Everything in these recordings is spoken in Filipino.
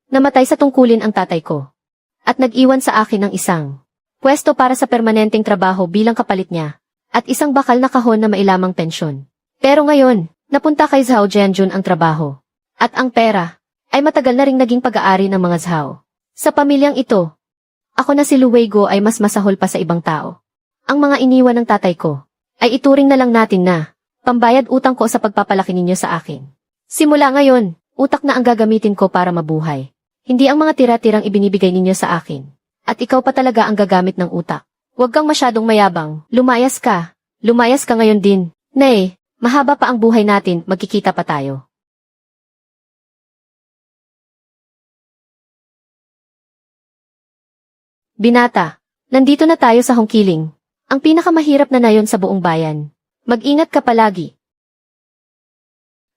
Namatay sa tungkulin ang tatay ko. At nag-iwan sa akin ng isang pwesto para sa permanenteng trabaho bilang kapalit niya, at isang bakal na kahon na mailamang pensyon. Pero ngayon, napunta kay Zhao Jianjun ang trabaho. At ang pera, ay matagal na ring naging pag-aari ng mga Zhao. Sa pamilyang ito, ako na si Lu Weigo ay mas masahol pa sa ibang tao. Ang mga iniwan ng tatay ko, ay ituring na lang natin na pambayad utang ko sa pagpapalaki ninyo sa akin. Simula ngayon, utak na ang gagamitin ko para mabuhay. Hindi ang mga tira-tirang ibinibigay ninyo sa akin. At ikaw pa talaga ang gagamit ng utak. Huwag kang masyadong mayabang. Lumayas ka. Lumayas ka ngayon din. Nay, mahaba pa ang buhay natin, magkikita pa tayo. Binata, nandito na tayo sa Hongkiling. Ang pinakamahirap na nayon sa buong bayan. Mag-ingat ka palagi.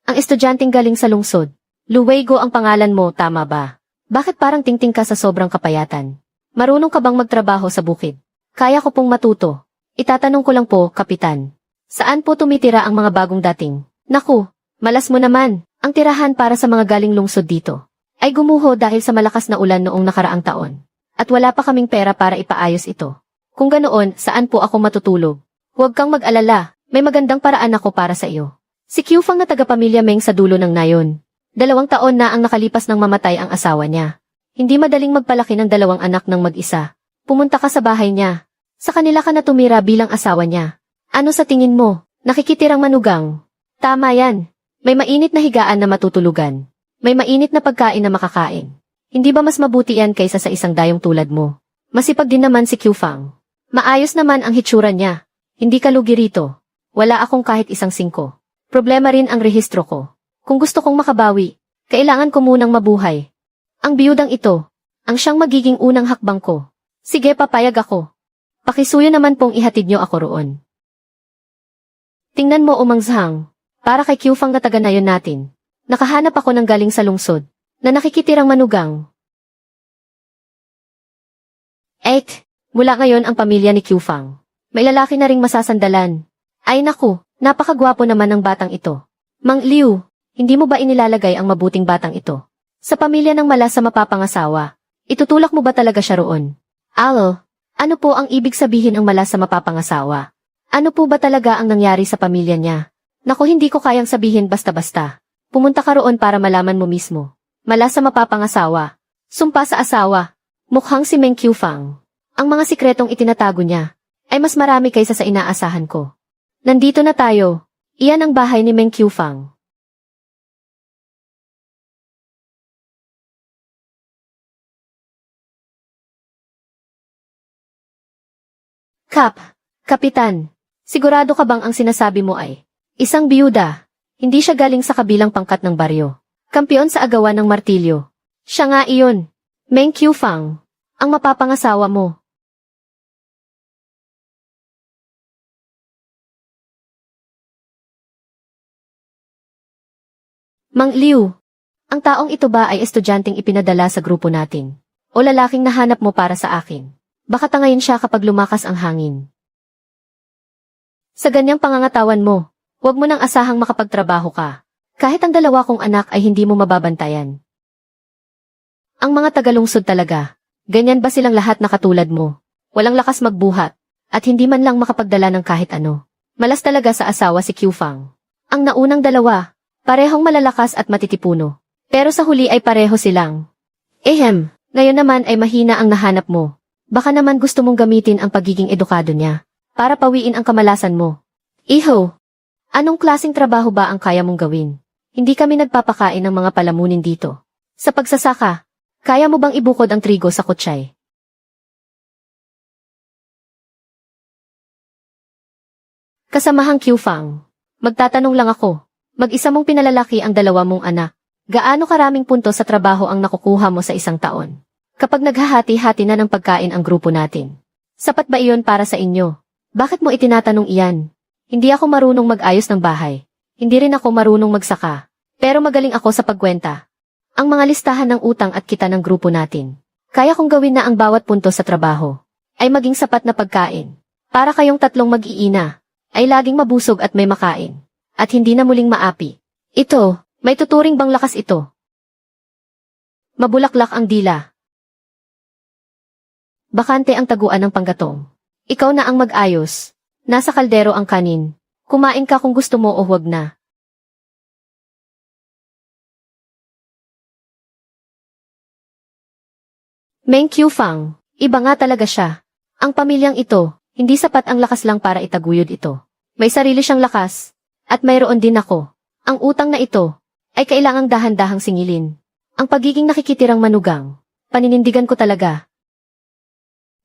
Ang estudyanteng galing sa lungsod. Lu Weigo ang pangalan mo, tama ba? Bakit parang tingting ka sa sobrang kapayatan? Marunong ka bang magtrabaho sa bukid? Kaya ko pong matuto. Itatanong ko lang po, Kapitan. Saan po tumitira ang mga bagong dating? Naku, malas mo naman. Ang tirahan para sa mga galing lungsod dito ay gumuho dahil sa malakas na ulan noong nakaraang taon. At wala pa kaming pera para ipaayos ito. Kung ganoon, saan po ako matutulog? Huwag kang mag-alala, may magandang paraan ako para sa iyo. Si Qiufang na taga-pamilya Meng sa dulo ng nayon. 2 taon na ang nakalipas nang mamatay ang asawa niya. Hindi madaling magpalaki ng 2 anak ng mag-isa. Pumunta ka sa bahay niya. Sa kanila ka na tumira bilang asawa niya. Ano sa tingin mo? Nakikitirang manugang? Tama yan. May mainit na higaan na matutulugan. May mainit na pagkain na makakain. Hindi ba mas mabuti yan kaysa sa isang dayong tulad mo? Masipag din naman si Qiufang. Maayos naman ang hitsura niya. Hindi ka lugi rito. Wala akong kahit isang 5. Problema rin ang rehistro ko. Kung gusto kong makabawi, kailangan ko munang mabuhay. Ang biyudang ito, ang siyang magiging unang hakbang ko. Sige, papayag ako. Pakisuyo naman pong ihatid niyo ako roon. Tingnan mo, Umang Zhang. Para kay Qiufang na taga-nayon natin. Nakahanap ako ng galing sa lungsod, na nakikitirang manugang. Mula ngayon ang pamilya ni Qiufang. May lalaki na ring masasandalan. Ay naku, napakagwapo naman ng batang ito. Mang Liu, hindi mo ba inilalagay ang mabuting batang ito sa pamilya ng mala sa mapapangasawa? Itutulak mo ba talaga siya roon? Ano po ang ibig sabihin ang mala sa mapapangasawa? Ano po ba talaga ang nangyari sa pamilya niya? Naku, hindi ko kayang sabihin basta-basta. Pumunta ka roon para malaman mo mismo. Mala sa mapapangasawa. Sumpa sa asawa. Mukhang si Meng Qiufang. Ang mga sikretong itinatago niya ay mas marami kaysa sa inaasahan ko. Nandito na tayo. Iyan ang bahay ni Meng Qiufang. Kapitan, sigurado ka bang ang sinasabi mo ay isang biyuda? Hindi siya galing sa kabilang pangkat ng baryo. Kampiyon sa agawan ng martilyo. Siya nga iyon. Meng Qiufang, ang mapapangasawa mo. Mang Liu, ang taong ito ba ay estudyanteng ipinadala sa grupo natin? O lalaking nahanap mo para sa akin? Baka tangayin siya kapag lumakas ang hangin. Sa ganyang pangangatawan mo, huwag mo nang asahang makapagtrabaho ka. Kahit ang 2 kong anak ay hindi mo mababantayan. Ang mga tagalungsod talaga, ganyan ba silang lahat na katulad mo? Walang lakas magbuhat, at hindi man lang makapagdala ng kahit ano. Malas talaga sa asawa si Qiufang. Ang naunang 2, parehong malalakas at matitipuno. Pero sa huli ay pareho silang. Ngayon naman ay mahina ang nahanap mo. Baka naman gusto mong gamitin ang pagiging edukado niya para pawiin ang kamalasan mo. Iho, anong klaseng trabaho ba ang kaya mong gawin? Hindi kami nagpapakain ng mga palamunin dito. Sa pagsasaka, kaya mo bang ibukod ang trigo sa kutsay? Kasamahang Qiufang, magtatanong lang ako. Mag-isa mong pinalalaki ang 2 mong anak. Gaano karaming puntos sa trabaho ang nakukuha mo sa isang taon? Kapag naghahati-hati na ng pagkain ang grupo natin, sapat ba iyon para sa inyo? Bakit mo itinatanong iyan? Hindi ako marunong mag-ayos ng bahay. Hindi rin ako marunong magsaka. Pero magaling ako sa pagkwenta. Ang mga listahan ng utang at kita ng grupo natin. Kaya kong gawin na ang bawat puntos sa trabaho ay maging sapat na pagkain. Para kayong 3 mag-iina ay laging mabusog at may makain. At hindi na muling maapi. Ito, may tuturing bang lakas ito? Mabulaklak ang dila. Bakante ang taguan ng panggatong. Ikaw na ang mag-ayos. Nasa kaldero ang kanin. Kumain ka kung gusto mo o huwag na. Meng Qiufang, iba nga talaga siya. Ang pamilyang ito, hindi sapat ang lakas lang para itaguyod ito. May sarili siyang lakas, at mayroon din ako. Ang utang na ito, ay kailangang dahan-dahang singilin. Ang pagiging nakikitirang manugang, paninindigan ko talaga.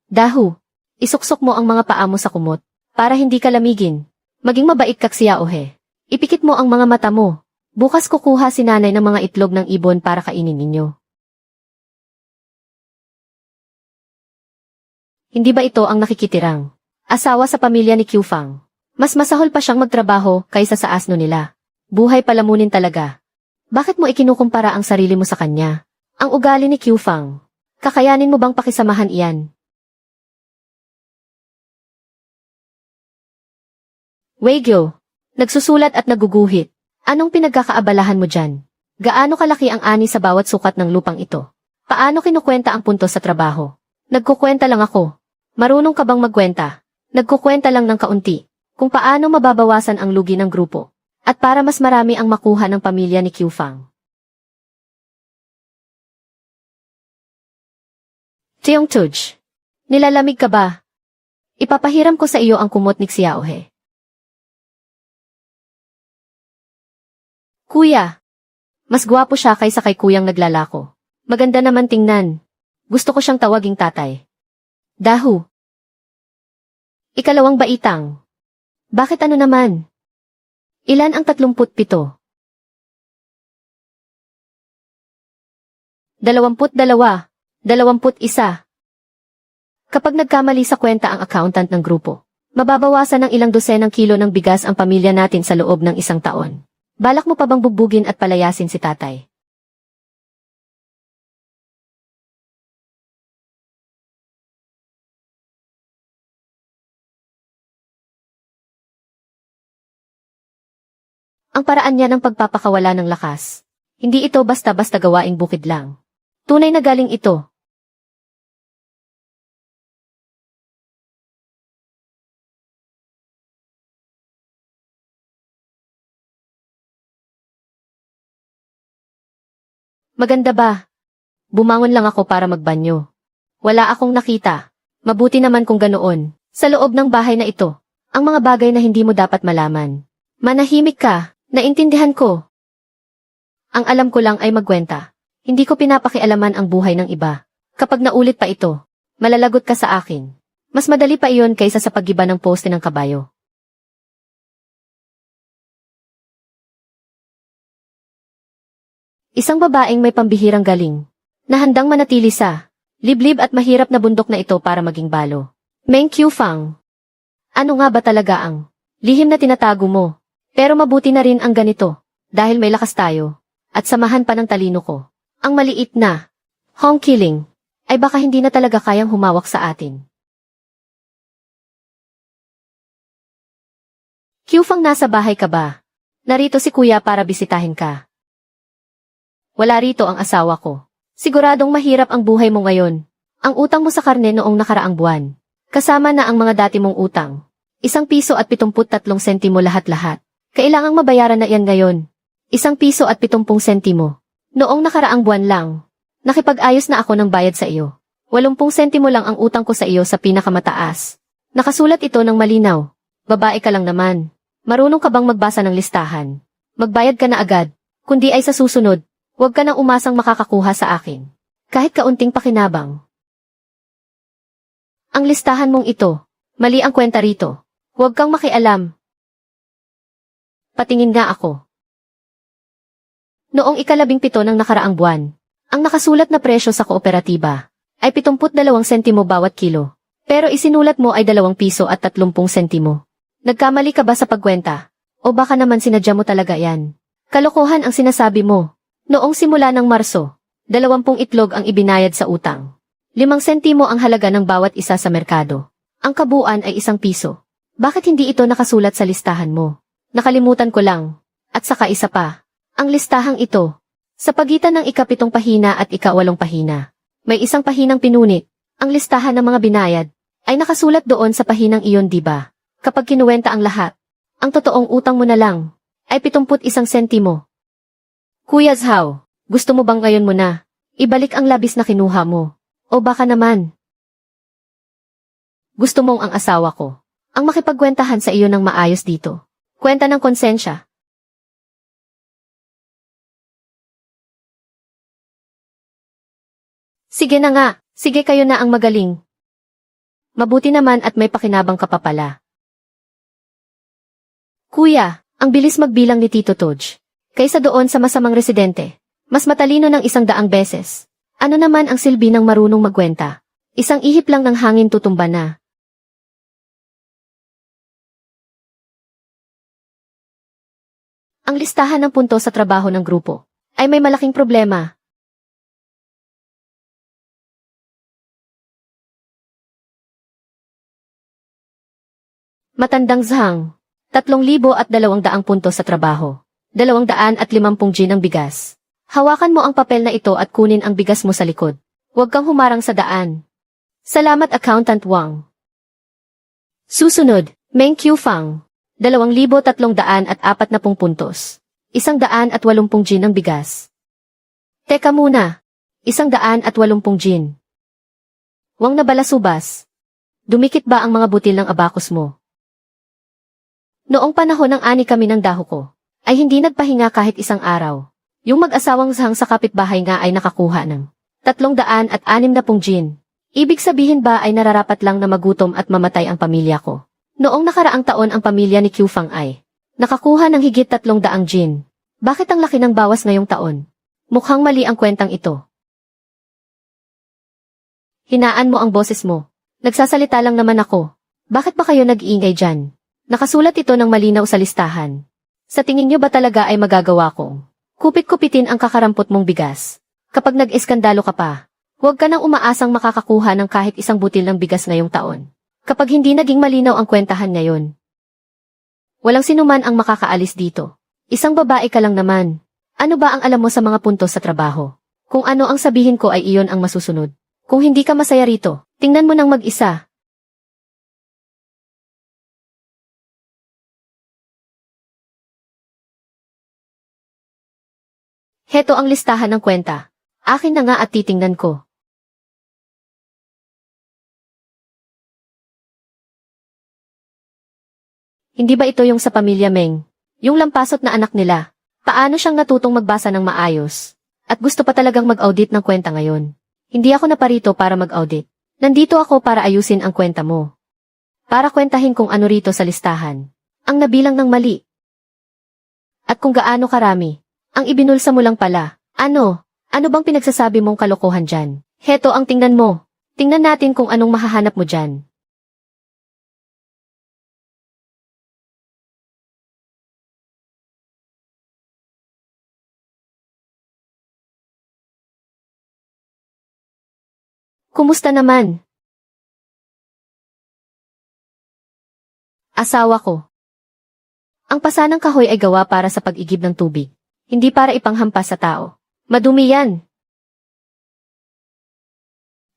Dahu, isuksok mo ang mga paa mo sa kumot, para hindi ka lamigin. Maging mabait ka Xiaohe. Ipikit mo ang mga mata mo. Bukas kukuha si nanay ng mga itlog ng ibon para kainin ninyo. Hindi ba ito ang nakikitirang asawa sa pamilya ni Qiufang? Mas masahol pa siyang magtrabaho kaysa sa asno nila. Buhay palamunin talaga. Bakit mo ikinukumpara ang sarili mo sa kanya? Ang ugali ni Qiufang. Kakayanin mo bang pakisamahan iyan? Weigyo, nagsusulat at naguguhit. Anong pinagkakaabalahan mo dyan? Gaano kalaki ang ani sa bawat sukat ng lupang ito? Paano kinukwenta ang puntos sa trabaho? Nagkukwenta lang ako. Marunong ka bang magkwenta? Nagkukwenta lang ng kaunti. Kung paano mababawasan ang lugi ng grupo. At para mas marami ang makuha ng pamilya ni Qiufang. Tiong Tuj, nilalamig ka ba? Ipapahiram ko sa iyo ang kumot ni Xiaohe. Kuya, mas gwapo siya kaysa kay kuyang naglalako. Maganda naman tingnan. Gusto ko siyang tawaging tatay. Dahu. Ikalawang baitang. Bakit ano naman? Ilan ang 37? 22, 21. Kapag nagkamali sa kwenta ang accountant ng grupo, mababawasan ng ilang dosenang kilo ng bigas ang pamilya natin sa loob ng isang taon. Balak mo pa bang bugbugin at palayasin si tatay? Ang paraan niya ng pagpapakawala ng lakas. Hindi ito basta-basta gawaing bukid lang. Tunay na galing ito. Maganda ba? Bumangon lang ako para magbanyo. Wala akong nakita. Mabuti naman kung ganoon. Sa loob ng bahay na ito, ang mga bagay na hindi mo dapat malaman. Manahimik ka. Naintindihan ko. Ang alam ko lang ay magkwenta. Hindi ko pinapakialaman ang buhay ng iba. Kapag naulit pa ito, malalagot ka sa akin. Mas madali pa iyon kaysa sa paggiba ng poste ng kabayo. Isang babaeng may pambihirang galing, na handang manatili sa liblib at mahirap na bundok na ito para maging balo. Meng Qiufang, ano nga ba talaga ang lihim na tinatago mo? Pero mabuti na rin ang ganito, dahil may lakas tayo, at samahan pa ng talino ko. Ang maliit na Hong Qiling, ay baka hindi na talaga kayang humawak sa atin. Qiufang, nasa bahay ka ba? Narito si kuya para bisitahin ka. Wala rito ang asawa ko. Siguradong mahirap ang buhay mo ngayon. Ang utang mo sa karne noong nakaraang buwan. Kasama na ang mga dati mong utang. 1 piso at 73 sentimo lahat-lahat. Kailangang mabayaran na iyan ngayon. 1 piso at 70 sentimo. Noong nakaraang buwan lang, nakipag-ayos na ako ng bayad sa iyo. 80 sentimo lang ang utang ko sa iyo sa pinakamataas. Nakasulat ito ng malinaw. Babae ka lang naman. Marunong ka bang magbasa ng listahan? Magbayad ka na agad. Kundi ay sa susunod, huwag ka nang umasang makakakuha sa akin. Kahit kaunting pakinabang. Ang listahan mong ito, mali ang kwenta rito. Huwag kang makialam. Patingin nga ako. Noong 17 ng nakaraang buwan, ang nakasulat na presyo sa kooperatiba ay 72 sentimo bawat kilo. Pero isinulat mo ay 2 piso at 30 sentimo. Nagkamali ka ba sa pagkwenta? O baka naman sinadya mo talaga yan? Kalokohan ang sinasabi mo. Noong simula ng Marso, 20 itlog ang ibinayad sa utang. 5 sentimo ang halaga ng bawat isa sa merkado. Ang kabuuan ay 1 piso. Bakit hindi ito nakasulat sa listahan mo? Nakalimutan ko lang. At saka isa pa. Ang listahang ito, Sa pagitan ng ika-7 pahina at ika-8 pahina, may isang pahinang pinunit. Ang listahan ng mga binayad ay nakasulat doon sa pahinang iyon, di ba? Kapag kinuwenta ang lahat, ang totoong utang mo na lang ay 71 sentimo. Kuya Zhao, gusto mo bang ngayon mo na ibalik ang labis na kinuha mo? O baka naman gusto mong ang asawa ko ang makipagkwentahan sa iyo ng maayos dito? Kwenta ng konsensya. Sige na nga, sige kayo na ang magaling. Mabuti naman at may pakinabang ka pa pala. Kuya, ang bilis magbilang ni Tito Toj. Kaysa doon sa masamang residente, mas matalino ng 100 beses. Ano naman ang silbi ng marunong magkwenta? Isang ihip lang ng hangin tutumba na. Ang listahan ng punto sa trabaho ng grupo ay may malaking problema. Matandang Zhang, 3,200 punto sa trabaho. 250 G ng bigas. Hawakan mo ang papel na ito at kunin ang bigas mo sa likod. Huwag kang humarang sa daan. Salamat, Accountant Wang. Susunod, Meng Qiufang, 2,340 puntos. 180 G ng bigas. Teka muna, 180 G. Wang na balasubas. Dumikit ba ang mga butil ng abakos mo? Noong panahon ng ani kami ng daho ko, ay hindi nagpahinga kahit isang araw. Yung mag-asawang Zhang sa kapitbahay nga ay nakakuha ng 360 G. Ibig sabihin ba ay nararapat lang na magutom at mamatay ang pamilya ko? Noong nakaraang taon ang pamilya ni Qiufang ay nakakuha ng higit 300 G. Bakit ang laki ng bawas ngayong taon? Mukhang mali ang kwentang ito. Hinaan mo ang boses mo. Nagsasalita lang naman ako. Bakit ba kayo nag-iingay dyan? Nakasulat ito ng malinaw sa listahan. Sa tingin nyo ba talaga ay magagawa kong kupit-kupitin ang kakarampot mong bigas? Kapag nag-eskandalo ka pa, huwag ka nang umaasang makakakuha ng kahit isang butil ng bigas ngayong taon. Kapag hindi naging malinaw ang kwentahan ngayon, walang sinuman ang makakaalis dito. Isang babae ka lang naman. Ano ba ang alam mo sa mga puntos sa trabaho? Kung ano ang sabihin ko ay iyon ang masusunod. Kung hindi ka masaya rito, tingnan mo nang mag-isa. Heto ang listahan ng kwenta. Akin na nga at titingnan ko. Hindi ba ito yung sa pamilya Meng? Yung lampasot na anak nila? Paano siyang natutong magbasa ng maayos? At gusto pa talagang mag-audit ng kwenta ngayon. Hindi ako naparito para mag-audit. Nandito ako para ayusin ang kwenta mo. Para kwentahin kung ano rito sa listahan. Ang nabilang ng mali. At kung gaano karami. Ang ibinulsa mo lang pala. Ano? Ano bang pinagsasabi mong kalokohan dyan? Heto ang tingnan mo. Tingnan natin kung anong mahahanap mo dyan. Kumusta naman? Asawa ko. Ang pasanang kahoy ay gawa para sa pag-igib ng tubig. Hindi para ipanghampas sa tao. Madumi yan.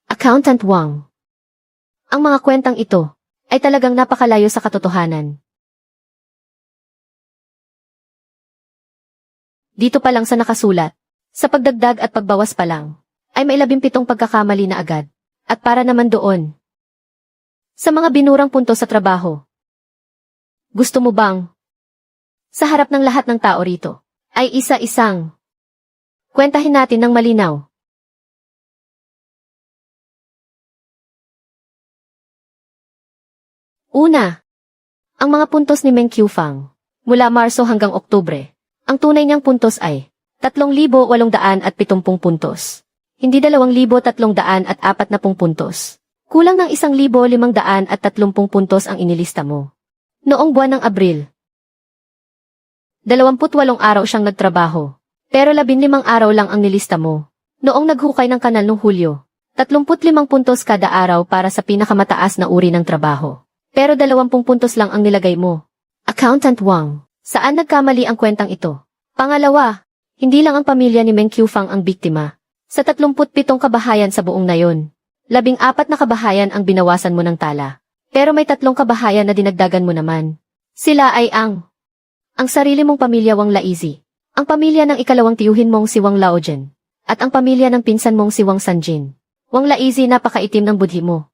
Accountant Wang. Ang mga kwentang ito ay talagang napakalayo sa katotohanan. Dito pa lang sa nakasulat, sa pagdagdag at pagbawas pa lang, ay may 17 pagkakamali na agad. At para naman doon, sa mga binurang punto sa trabaho. Gusto mo bang, sa harap ng lahat ng tao rito, ay isa-isang kwentahin natin ng malinaw? Una, ang mga puntos ni Meng Qiufang, mula Marso hanggang Oktubre, ang tunay niyang puntos ay 3,870 puntos. Hindi 2,340 puntos. Kulang ng 1,530 puntos ang inilista mo. Noong buwan ng Abril, 28 araw siyang nagtrabaho, pero 15 araw lang ang nilista mo. Noong naghukay ng kanal noong Hulyo, 35 puntos kada araw para sa pinakamataas na uri ng trabaho. Pero 20 puntos lang ang nilagay mo. Accountant Wang, saan nagkamali ang kwentang ito? Pangalawa, Hindi lang ang pamilya ni Meng Qiufang ang biktima. Sa 37 kabahayan sa buong nayon, 14 na kabahayan ang binawasan mo ng tala. Pero may 3 kabahayan na dinagdagan mo naman. Sila ay ang sarili mong pamilya Wang Laizi, ang pamilya ng ikalawang tiyuhin mong si Wang Laojian, at ang pamilya ng pinsan mong si Wang Sanjin. Wang Laizi, napakaitim ng budhi mo.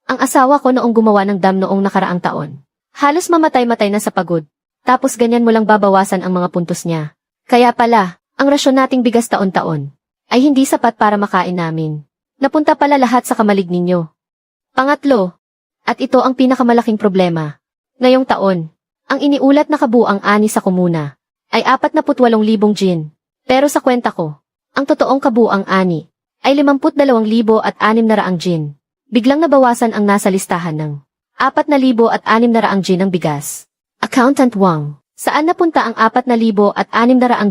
Ang asawa ko noong gumawa ng dam noong nakaraang taon. Halos mamatay-matay na sa pagod. Tapos ganyan mo lang babawasan ang mga puntos niya. Kaya pala, ang rasyon nating bigas taon-taon ay hindi sapat para makain namin. Napunta pala lahat sa kamalig ninyo. Pangatlo, at ito ang pinakamalaking problema. Ngayong taon, ang iniulat na kabuang ani sa komuna ay 48,000 jin. Pero sa kwenta ko, ang totoong kabuang ani ay 52,600 jin. Biglang nabawasan ang nasa listahan ng 4,600 jin ng bigas. Accountant Wang, saan napunta ang 4,600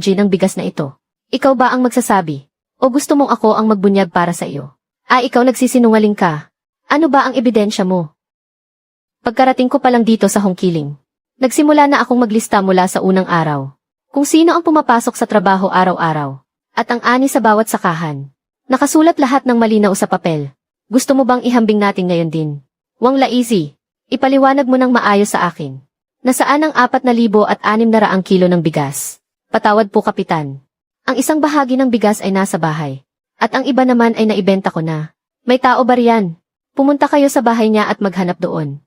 jin ng bigas na ito? Ikaw ba ang magsasabi? O gusto mong ako ang magbunyag para sa iyo? Ikaw nagsisinungaling ka. Ano ba ang ebidensya mo? Pagkarating ko pa lang dito sa Hongqiling, nagsimula na akong maglista mula sa unang araw. Kung sino ang pumapasok sa trabaho araw-araw. At ang ani sa bawat sakahan. Nakasulat lahat ng malinaw sa papel. Gusto mo bang ihambing natin ngayon din? Wang Laizi, ipaliwanag mo ng maayos sa akin. Nasaan ang 4,600 kilo ng bigas? Patawad po, Kapitan. Ang isang bahagi ng bigas ay nasa bahay. At ang iba naman ay naibenta ko na. May tao ba riyan? Pumunta kayo sa bahay niya at maghanap doon.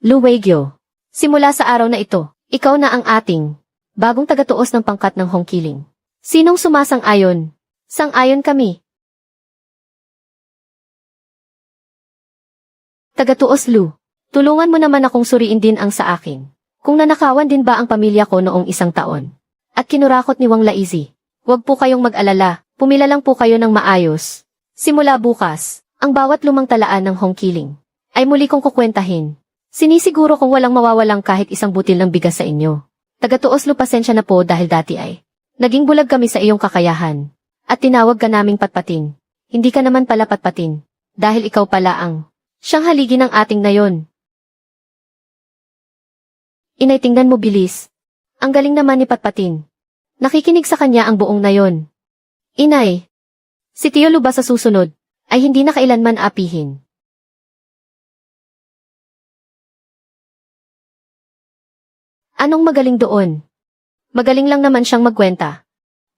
Lu Weiguo, simula sa araw na ito, ikaw na ang ating bagong tagatuos ng pangkat ng Hongqiling. Sinong sumasang-ayon? Sang-ayon kami. Tagatuos Lu, tulungan mo naman akong suriin din ang sa akin. Kung nanakawan din ba ang pamilya ko noong isang taon. At kinurakot ni Wang Laizi. Huwag po kayong mag-alala, pumila lang po kayo ng maayos. Simula bukas, ang bawat lumang talaan ng Hongqiling ay muli kong kukwentahin. Sinisiguro kong walang mawawalang kahit isang butil ng bigas sa inyo. Tagatuos Lu, pasensya na po dahil dati ay naging bulag kami sa iyong kakayahan. At tinawag ka naming patpatin. Hindi ka naman pala patpatin. Dahil ikaw pala ang siyang haligi ng ating nayon. Inay, tingnan mo bilis. Ang galing naman ni Patpatin. Nakikinig sa kanya ang buong nayon. Inay, si Tio Lu ba sa susunod ay hindi na kailanman apihin. Anong magaling doon? Magaling lang naman siyang magkwenta.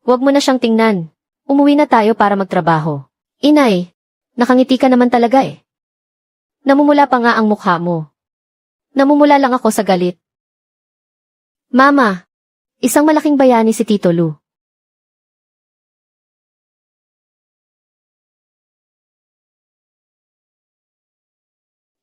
Huwag mo na siyang tingnan. Umuwi na tayo para magtrabaho. Inay, nakangiti ka naman talaga eh. Namumula pa nga ang mukha mo. Namumula lang ako sa galit. Mama, isang malaking bayani si Tito Lu.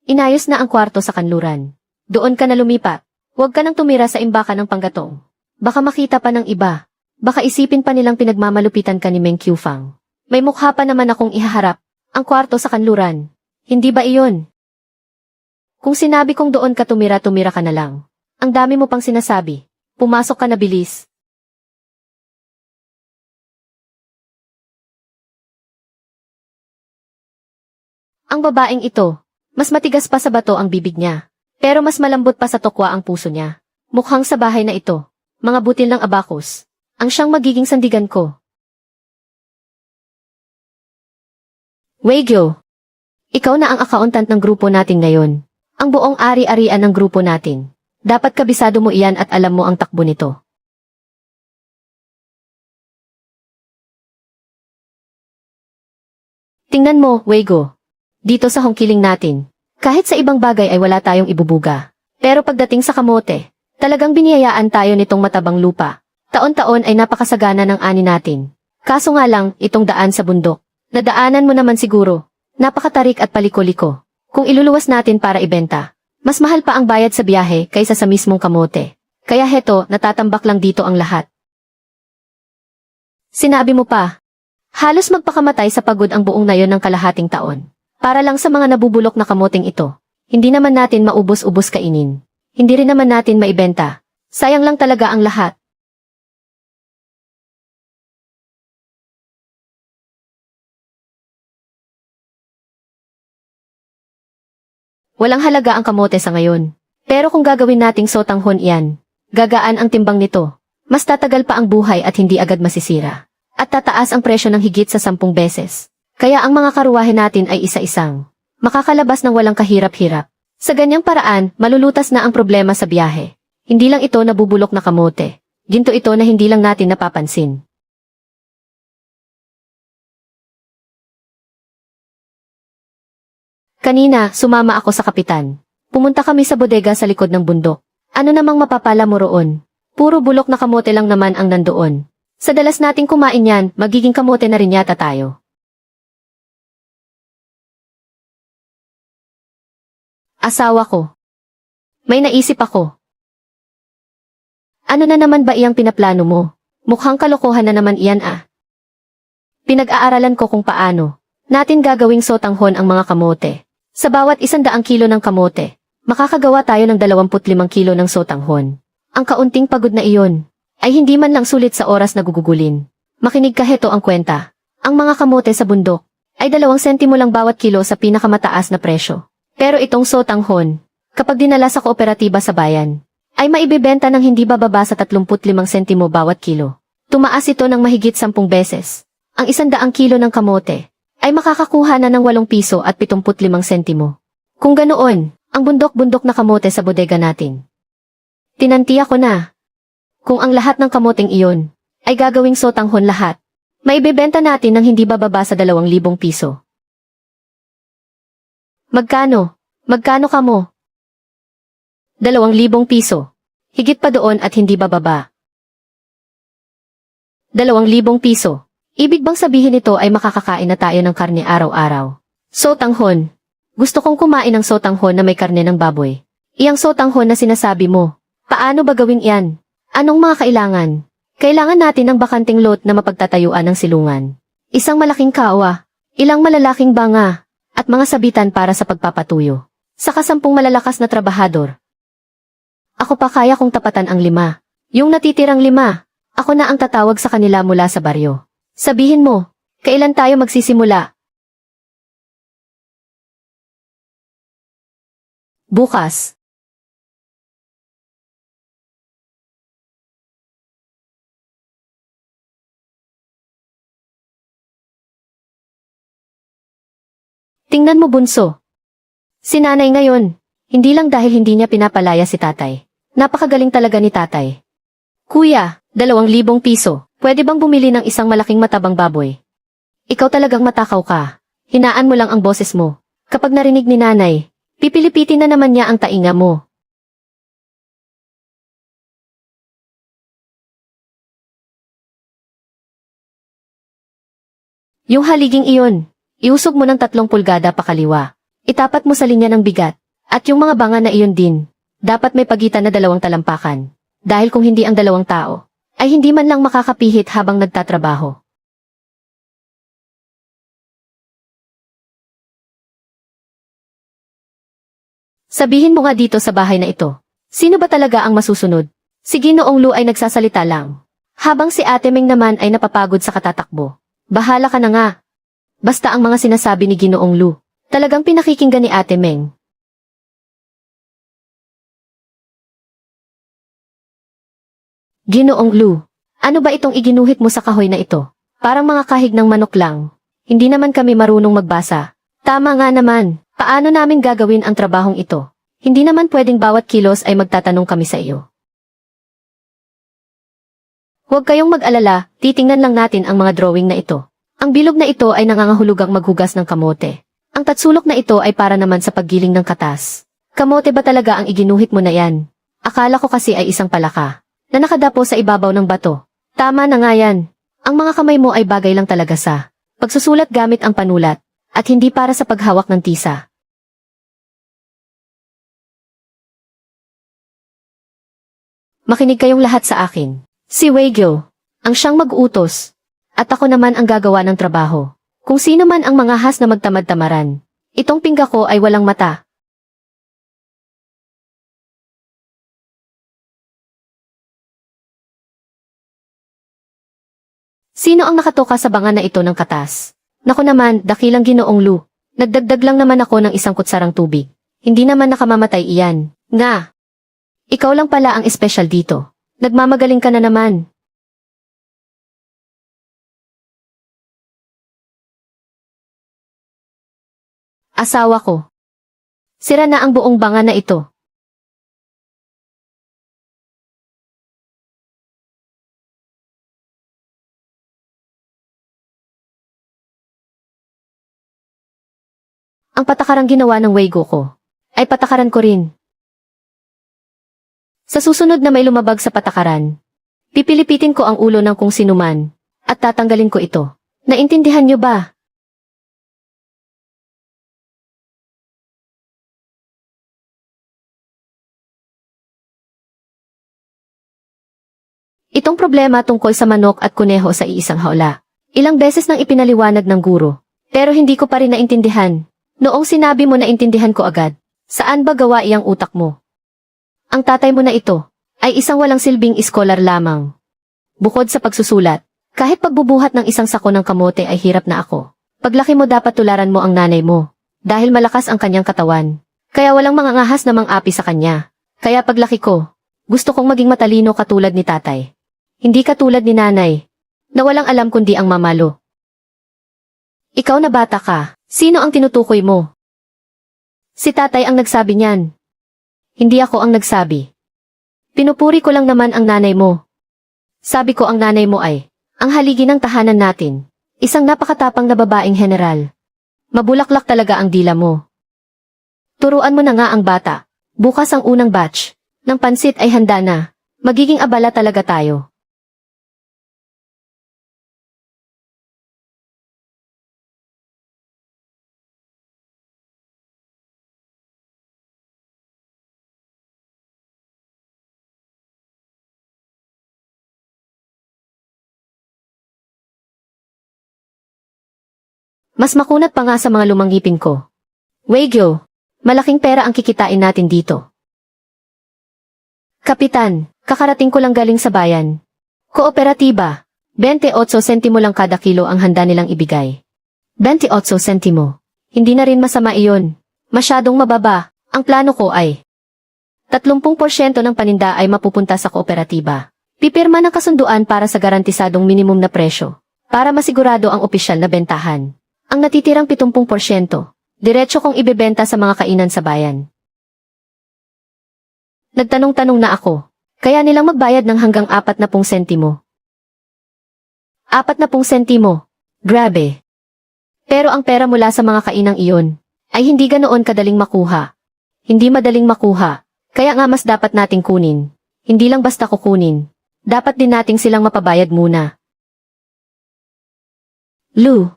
Inayos na ang kwarto sa kanluran. Doon ka na lumipat. Huwag ka nang tumira sa imbakan ng panggatong. Baka makita pa ng iba. Baka isipin pa nilang pinagmamalupitan ka ni Meng Qiufang. May mukha pa naman akong ihaharap. Ang kwarto sa kanluran. Hindi ba iyon? Kung sinabi kong doon ka tumira ka na lang. Ang dami mo pang sinasabi. Pumasok ka na bilis. Ang babaeng ito, mas matigas pa sa bato ang bibig niya. Pero mas malambot pa sa tokwa ang puso niya. Mukhang sa bahay na ito, mga butil ng abacus, ang siyang magiging sandigan ko. Weiguo, ikaw na ang accountant ng grupo natin ngayon. Ang buong ari-arian ng grupo natin. Dapat kabisado mo iyan at alam mo ang takbo nito. Tingnan mo, Weiguo. Dito sa Hongqiling natin. Kahit sa ibang bagay ay wala tayong ibubuga. Pero pagdating sa kamote, talagang biniyayaan tayo nitong matabang lupa. Taon-taon ay napakasagana ng ani natin. Kaso nga lang, itong daan sa bundok. Nadaanan mo naman siguro. Napakatarik at paliko-liko. Kung iluluwas natin para ibenta, mas mahal pa ang bayad sa biyahe kaysa sa mismong kamote. Kaya heto, natatambak lang dito ang lahat. Sinabi mo pa, halos magpakamatay sa pagod ang buong nayon ng kalahating taon. Para lang sa mga nabubulok na kamoting ito. Hindi naman natin maubos-ubos kainin. Hindi rin naman natin maibenta. Sayang lang talaga ang lahat. Walang halaga ang kamote sa ngayon. Pero kung gagawin nating sotanghon iyan, gagaan ang timbang nito. Mas tatagal pa ang buhay at hindi agad masisira. At tataas ang presyo ng higit sa 10 beses. Kaya ang mga karuwahe natin ay isa-isang makakalabas ng walang kahirap-hirap. Sa ganyang paraan, malulutas na ang problema sa biyahe. Hindi lang ito nabubulok na kamote. Ginto ito na hindi lang natin napapansin. Kanina, sumama ako sa kapitan. Pumunta kami sa bodega sa likod ng bundok. Ano namang mapapala mo roon? Puro bulok na kamote lang naman ang nandoon. Sa dalas nating kumain yan, magiging kamote na rin yata tayo. Asawa ko. May naisip ako. Ano na naman ba iyang pinaplano mo? Mukhang kalokohan na naman iyan ah. Pinag-aaralan ko kung paano natin gagawing sotanghon ang mga kamote. Sa bawat 100 kilo ng kamote, makakagawa tayo ng 25 kilo ng sotanghon. Ang kaunting pagod na iyon ay hindi man lang sulit sa oras na gugugulin. Makinig ka, heto ang kwenta. Ang mga kamote sa bundok ay 2 sentimo lang bawat kilo sa pinakamataas na presyo. Pero itong sotanghon, kapag dinala sa kooperatiba sa bayan, ay maibibenta ng hindi bababa sa 35 sentimo bawat kilo. Tumaas ito ng mahigit 10 beses. Ang 100 kilo ng kamote ay makakakuha na ng 8 piso at 75 sentimo. Kung ganoon, ang bundok-bundok na kamote sa bodega natin. Tinantiya ko na. Kung ang lahat ng kamoteng iyon ay gagawing sotanghon lahat, maibibenta natin ng hindi bababa sa 2,000 piso. Magkano? Magkano ka mo? 2,000 piso. Higit pa doon at hindi bababa. 2,000 piso. Ibig bang sabihin nito ay makakakain na tayo ng karne araw-araw? Sotanghon. Gusto kong kumain ng sotanghon na may karne ng baboy. Iyang sotanghon na sinasabi mo. Paano ba gawin iyan? Anong mga kailangan? Kailangan natin ng bakanting lot na mapagtatayuan ng silungan. Isang malaking kawa. Ilang malalaking banga. At mga sabitan para sa pagpapatuyo. Saka 10 malalakas na trabahador. Ako pa kaya kong tapatan ang 5. Yung natitirang 5, ako na ang tatawag sa kanila mula sa baryo. Sabihin mo, kailan tayo magsisimula? Bukas. Tingnan mo, bunso. Si nanay ngayon, hindi lang dahil hindi niya pinapalaya si tatay. Napakagaling talaga ni tatay. Kuya, 2,000 piso. Pwede bang bumili ng isang malaking matabang baboy? Ikaw talagang matakaw ka. Hinaan mo lang ang boses mo. Kapag narinig ni nanay, pipilipitin na naman niya ang tainga mo. Yung haliging iyon, iusog mo ng 3 pulgada pa kaliwa. Itapat mo sa linya ng bigat. At yung mga banga na iyon din, dapat may pagitan na 2 talampakan. Dahil kung hindi ang 2 tao, ay hindi man lang makakapihit habang nagtatrabaho. Sabihin mo nga dito sa bahay na ito, sino ba talaga ang masusunod? Si Ginoong Lu ay nagsasalita lang. Habang si Ate Meng naman ay napapagod sa katatakbo. Bahala ka na nga. Basta ang mga sinasabi ni Ginoong Lu, talagang pinakikinggan ni Ate Meng. Ginoong Lu, ano ba itong iginuhit mo sa kahoy na ito? Parang mga kahig ng manok lang. Hindi naman kami marunong magbasa. Tama nga naman, paano namin gagawin ang trabahong ito? Hindi naman pwedeng bawat kilos ay magtatanong kami sa iyo. Huwag kayong mag-alala, titingnan lang natin ang mga drawing na ito. Ang bilog na ito ay nangangahulugang maghugas ng kamote. Ang tatsulok na ito ay para naman sa paggiling ng katas. Kamote ba talaga ang iginuhit mo na yan? Akala ko kasi ay isang palaka na nakadapo sa ibabaw ng bato. Tama na nga yan. Ang mga kamay mo ay bagay lang talaga sa pagsusulat gamit ang panulat at hindi para sa paghawak ng tisa. Makinig kayong lahat sa akin. Si Weigyo ang siyang mag-utos at ako naman ang gagawa ng trabaho. Kung sino man ang mga has na magtamad-tamaran, itong pingga ko ay walang mata. Sino ang nakatoka sa banga na ito ng katas? Naku naman, dakilang Ginoong Lu. Nagdagdag lang naman ako ng 1 kutsarang tubig. Hindi naman nakamamatay iyan. Nga! Ikaw lang pala ang espesyal dito. Nagmamagaling ka na naman. Asawa ko. Sira na ang buong banga na ito. Ang patakarang ginawa ng Weigo ko, ay patakaran ko rin. Sa susunod na may lumabag sa patakaran, pipilipitin ko ang ulo ng kung sinuman, at tatanggalin ko ito. Naintindihan niyo ba? Itong problema tungkol sa manok at kuneho sa iisang hawla. Ilang beses nang ipinaliwanag ng guro, pero hindi ko pa rin naintindihan. Noong sinabi mo naintindihan ko agad, saan ba gawa iyang utak mo? Ang tatay mo na ito, ay isang walang silbing iskolar lamang. Bukod sa pagsusulat, kahit pagbubuhat ng isang sako ng kamote ay hirap na ako. Paglaki mo dapat tularan mo ang nanay mo, dahil malakas ang kanyang katawan. Kaya walang mangangahas na mang-api sa kanya. Kaya paglaki ko, gusto kong maging matalino katulad ni tatay. Hindi katulad ni nanay, na walang alam kundi ang mamalo. Ikaw na bata ka, sino ang tinutukoy mo? Si tatay ang nagsabi niyan. Hindi ako ang nagsabi. Pinupuri ko lang naman ang nanay mo. Sabi ko ang nanay mo ay, ang haligi ng tahanan natin. Isang napakatapang na babaeng general. Mabulaklak talaga ang dila mo. Turuan mo na nga ang bata. Bukas ang unang batch. Ng pansit ay handa na. Magiging abala talaga tayo. Mas makunat pa nga sa mga lumangipin ko. Weigyo, malaking pera ang kikitain natin dito. Kapitan, kakarating ko lang galing sa bayan. Kooperatiba, 28 sentimo lang kada kilo ang handa nilang ibigay. 28 sentimo. Hindi na rin masama iyon. Masyadong mababa. Ang plano ko ay 30% ng paninda ay mapupunta sa kooperatiba. Pipirma ng kasunduan para sa garantisadong minimum na presyo, para masigurado ang opisyal na bentahan. Ang natitirang 70%, diretso kong ibebenta sa mga kainan sa bayan. Nagtanong-tanong na ako, kaya nilang magbayad ng hanggang 40 sentimo. 40 sentimo, grabe. Pero ang pera mula sa mga kainang iyon, ay hindi ganoon kadaling makuha. Hindi madaling makuha, kaya nga mas dapat nating kunin. Hindi lang basta kukunin, dapat din nating silang mapabayad muna. Lou.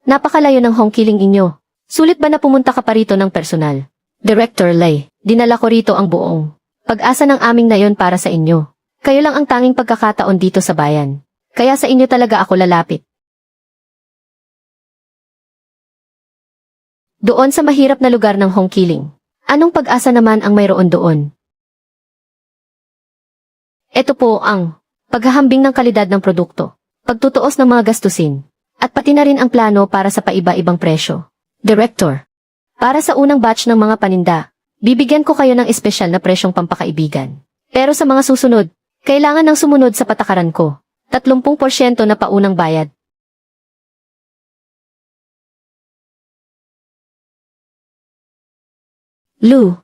Napakalayo ng hongkiling inyo. Sulit ba na pumunta ka pa rito ng personal? Director Lay, dinala ko rito ang buong pag-asa ng aming nayon para sa inyo. Kayo lang ang tanging pagkakataon dito sa bayan. Kaya sa inyo talaga ako lalapit. Doon sa mahirap na lugar ng hongkiling. Anong pag-asa naman ang mayroon doon? Ito po ang paghahambing ng kalidad ng produkto, pagtutuos ng mga gastusin, at pati na rin ang plano para sa paiba-ibang presyo. Director, para sa unang batch ng mga paninda, bibigyan ko kayo ng espesyal na presyong pampakaibigan. Pero sa mga susunod, kailangan ng sumunod sa patakaran ko. 30% na paunang bayad. Lou,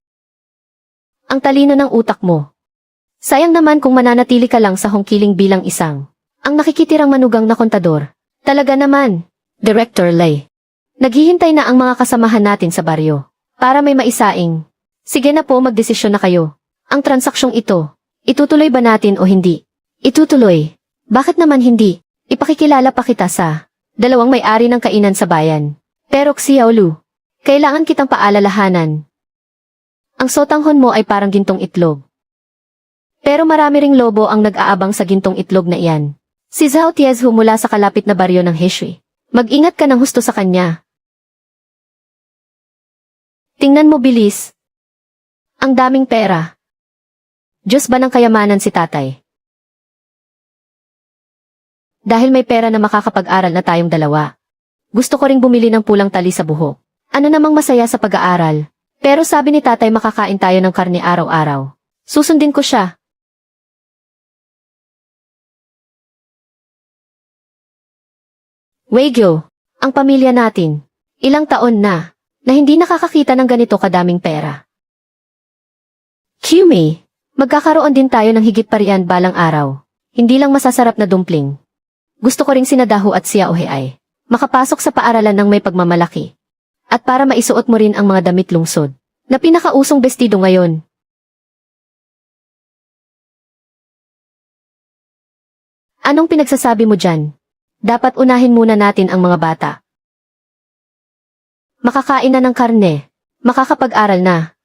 ang talino ng utak mo. Sayang naman kung mananatili ka lang sa hongkiling bilang isang ang nakikitirang manugang na kontador. Talaga naman, Director Lay. Naghihintay na ang mga kasamahan natin sa baryo para may maisaing. Sige na po, magdesisyon na kayo. Ang transaksyong ito, itutuloy ba natin o hindi? Itutuloy. Bakit naman hindi? Ipakikilala pa kita sa dalawang may-ari ng kainan sa bayan. Pero Xiao Lu, kailangan kitang paalalahanan. Ang sotanghon mo ay parang gintong itlog. Pero marami ring lobo ang nag-aabang sa gintong itlog na iyan. Si Zhao Tiezhu mula sa kalapit na baryo ng Heshui. Mag-ingat ka ng husto sa kanya. Tingnan mo bilis. Ang daming pera. Diyos ba ng kayamanan si tatay? Dahil may pera na makakapag-aral na tayong dalawa. Gusto ko ring bumili ng pulang tali sa buhok. Ano namang masaya sa pag-aaral? Pero sabi ni tatay makakain tayo ng karne araw-araw. Susundin ko siya. Weigyo, ang pamilya natin. Ilang taon na hindi nakakakita ng ganito kadaming pera. Kyumei, magkakaroon din tayo ng higit pa riyan balang araw. Hindi lang masasarap na dumpling. Gusto ko ring sinadaho at xiaohe ay makapasok sa paaralan ng may pagmamalaki. At para maisuot mo rin ang mga damit lungsod na pinakausong bestido ngayon. Anong pinagsasabi mo dyan? Dapat unahin muna natin ang mga bata. Makakain na ng karne. Makakapag-aral na.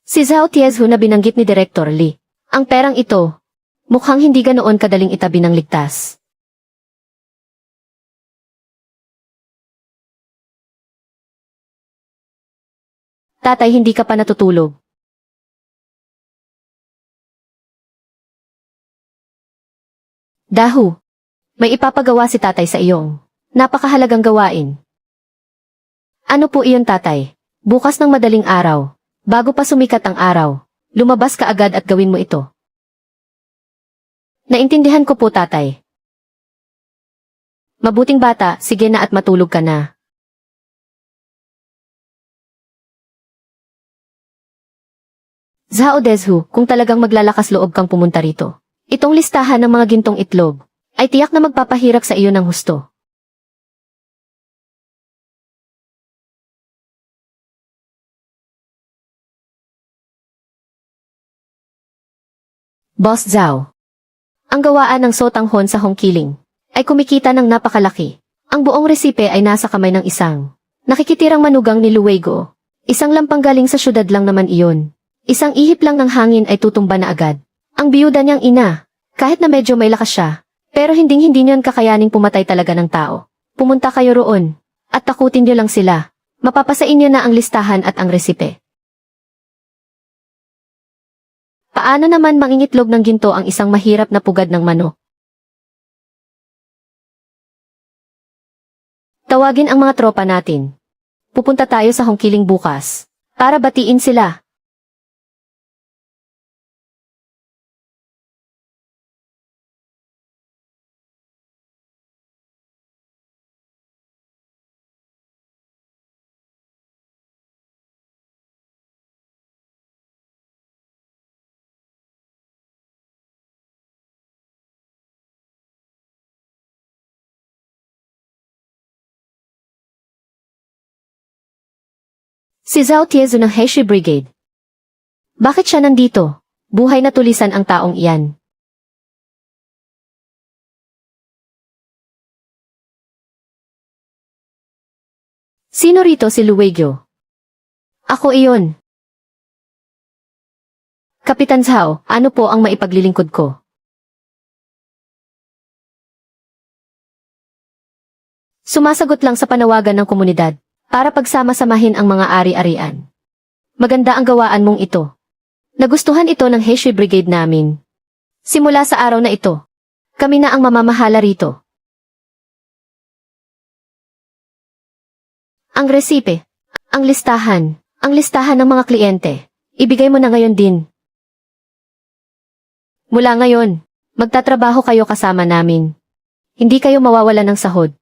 Si Zhao Tiezhu na binanggit ni Director Li. Ang perang ito, mukhang hindi ganoon kadaling itabi ng ligtas. Tatay, hindi ka pa natutulog. Dahu, may ipapagawa si tatay sa iyong napakahalagang gawain. Ano po iyon, tatay? Bukas ng madaling araw, bago pa sumikat ang araw, lumabas ka agad at gawin mo ito. Naintindihan ko po, tatay. Mabuting bata, sige na at matulog ka na. Zhao Dezhu, kung talagang maglalakas loob kang pumunta rito, itong listahan ng mga gintong itlog ay tiyak na magpapahirap sa iyo ng husto. Boss Zhao, ang gawaan ng sotanghon sa Hongqiling ay kumikita ng napakalaki. Ang buong resipe ay nasa kamay ng isang nakikitirang manugang ni Luwego. Isang lampang galing sa syudad lang naman iyon. Isang ihip lang ng hangin ay tutumba na agad. Ang biyuda niyang ina, kahit na medyo may lakas siya, pero hinding-hindi niyon kakayaning pumatay talaga ng tao. Pumunta kayo roon, at takutin niyo lang sila. Mapapasain niyo na ang listahan at ang resipe. Paano naman mangingitlog ng ginto ang isang mahirap na pugad ng manok? Tawagin ang mga tropa natin. Pupunta tayo sa Hongqiling bukas, para batiin sila. Si Zhao Tiezu ng Heishi Brigade. Bakit siya nandito? Buhay na tulisan ang taong iyan. Sino rito si Luwegyo? Ako iyon. Kapitan Zhao, ano po ang maipaglilingkod ko? Sumasagot lang sa panawagan ng komunidad, para pagsama-samahin ang mga ari-arian. Maganda ang gawaan mong ito. Nagustuhan ito ng Heishi Brigade namin. Simula sa araw na ito, kami na ang mamamahala rito. Ang resipe, ang listahan ng mga kliyente, ibigay mo na ngayon din. Mula ngayon, magtatrabaho kayo kasama namin. Hindi kayo mawawalan ng sahod.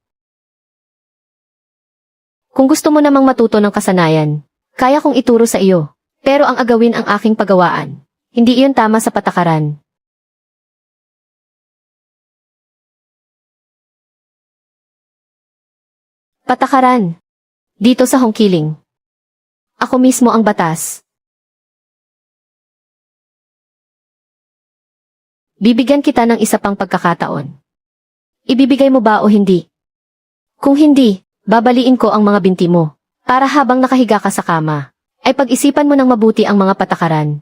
Kung gusto mo namang matuto ng kasanayan, kaya kong ituro sa iyo. Pero ang agawin ang aking pagawaan. Hindi iyon tama sa patakaran. Patakaran. Dito sa Hongqiling. Ako mismo ang batas. Bibigyan kita ng isa pang pagkakataon. Ibibigay mo ba o hindi? Kung hindi, babaliin ko ang mga binti mo. Para habang nakahiga ka sa kama, ay pag-isipan mo ng mabuti ang mga patakaran.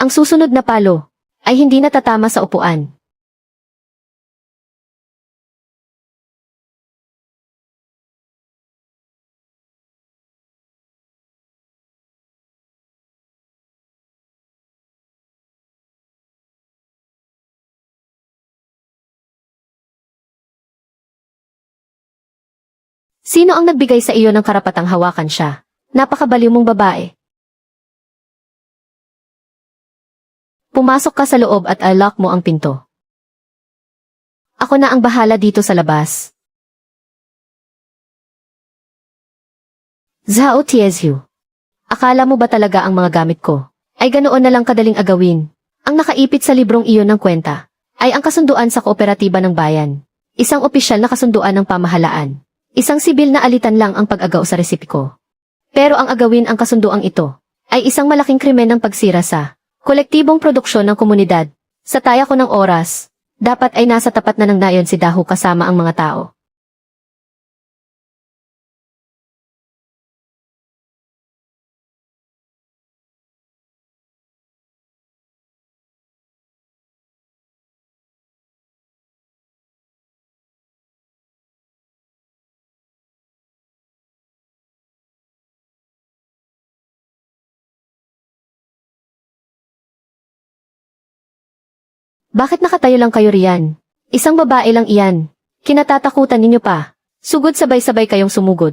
Ang susunod na palo ay hindi natatama sa upuan. Sino ang nagbigay sa iyo ng karapatang hawakan siya? Napakabaliw mong babae. Pumasok ka sa loob at i-lock mo ang pinto. Ako na ang bahala dito sa labas. Zhao Tiezhu. Akala mo ba talaga ang mga gamit ko ay ganoon na lang kadaling agawin? Ang nakaipit sa librong iyon ng kwenta ay ang kasunduan sa kooperatiba ng bayan. Isang opisyal na kasunduan ng pamahalaan. Isang sibil na alitan lang ang pag-agaw sa resipi ko. Pero ang agawin ang kasunduang ito ay isang malaking krimen ng pagsira sa kolektibong produksyon ng komunidad. Sa taya ko ng oras, dapat ay nasa tapat na ng nayon si Dahu kasama ang mga tao. Bakit nakatayo lang kayo riyan? Isang babae lang iyan. Kinatatakutan ninyo pa. Sugod sabay-sabay kayong sumugod.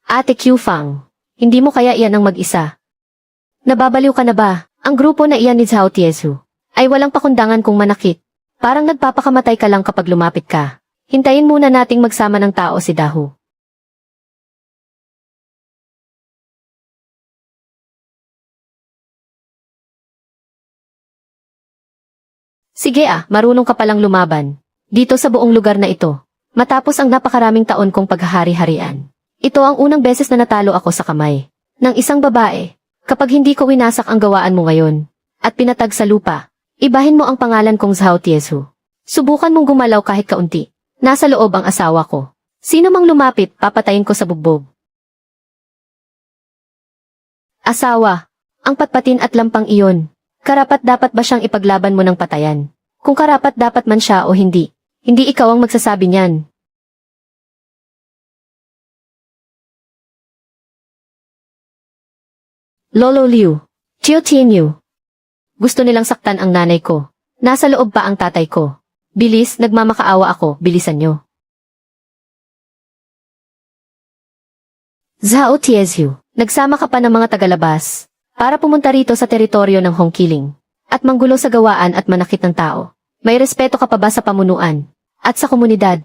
Ate Q Fang, hindi mo kaya iyan ang mag-isa? Nababaliw ka na ba? Ang grupo na iyan ni Zhao Tiezhu ay walang pakundangan kung manakit. Parang nagpapakamatay ka lang kapag lumapit ka. Hintayin muna nating magsama ng tao si Dahu. Sige marunong ka palang lumaban. Dito sa buong lugar na ito. Matapos ang napakaraming taon kong paghahari-harian. Ito ang unang beses na natalo ako sa kamay ng isang babae. Kapag hindi ko winasak ang gawaan mo ngayon at pinatag sa lupa, ibahin mo ang pangalan kong Zhao Tiezhu. Subukan mong gumalaw kahit kaunti. Nasa loob ang asawa ko. Sino mang lumapit, papatayin ko sa bugbog. Asawa, ang patpatin at lampang iyon. Karapat-dapat ba siyang ipaglaban mo ng patayan? Kung karapat-dapat man siya o hindi, hindi ikaw ang magsasabi niyan. Lolo Liu, Chiu Tianyu. Gusto nilang saktan ang nanay ko. Nasa loob pa ang tatay ko. Bilis, nagmamakaawa ako, bilisan nyo. Zhao Tiezhu, nagsama ka pa ng mga tagalabas para pumunta rito sa teritoryo ng Hongqiling at manggulo sa gawaan at manakit ng tao. May respeto ka pa ba sa pamunuan at sa komunidad?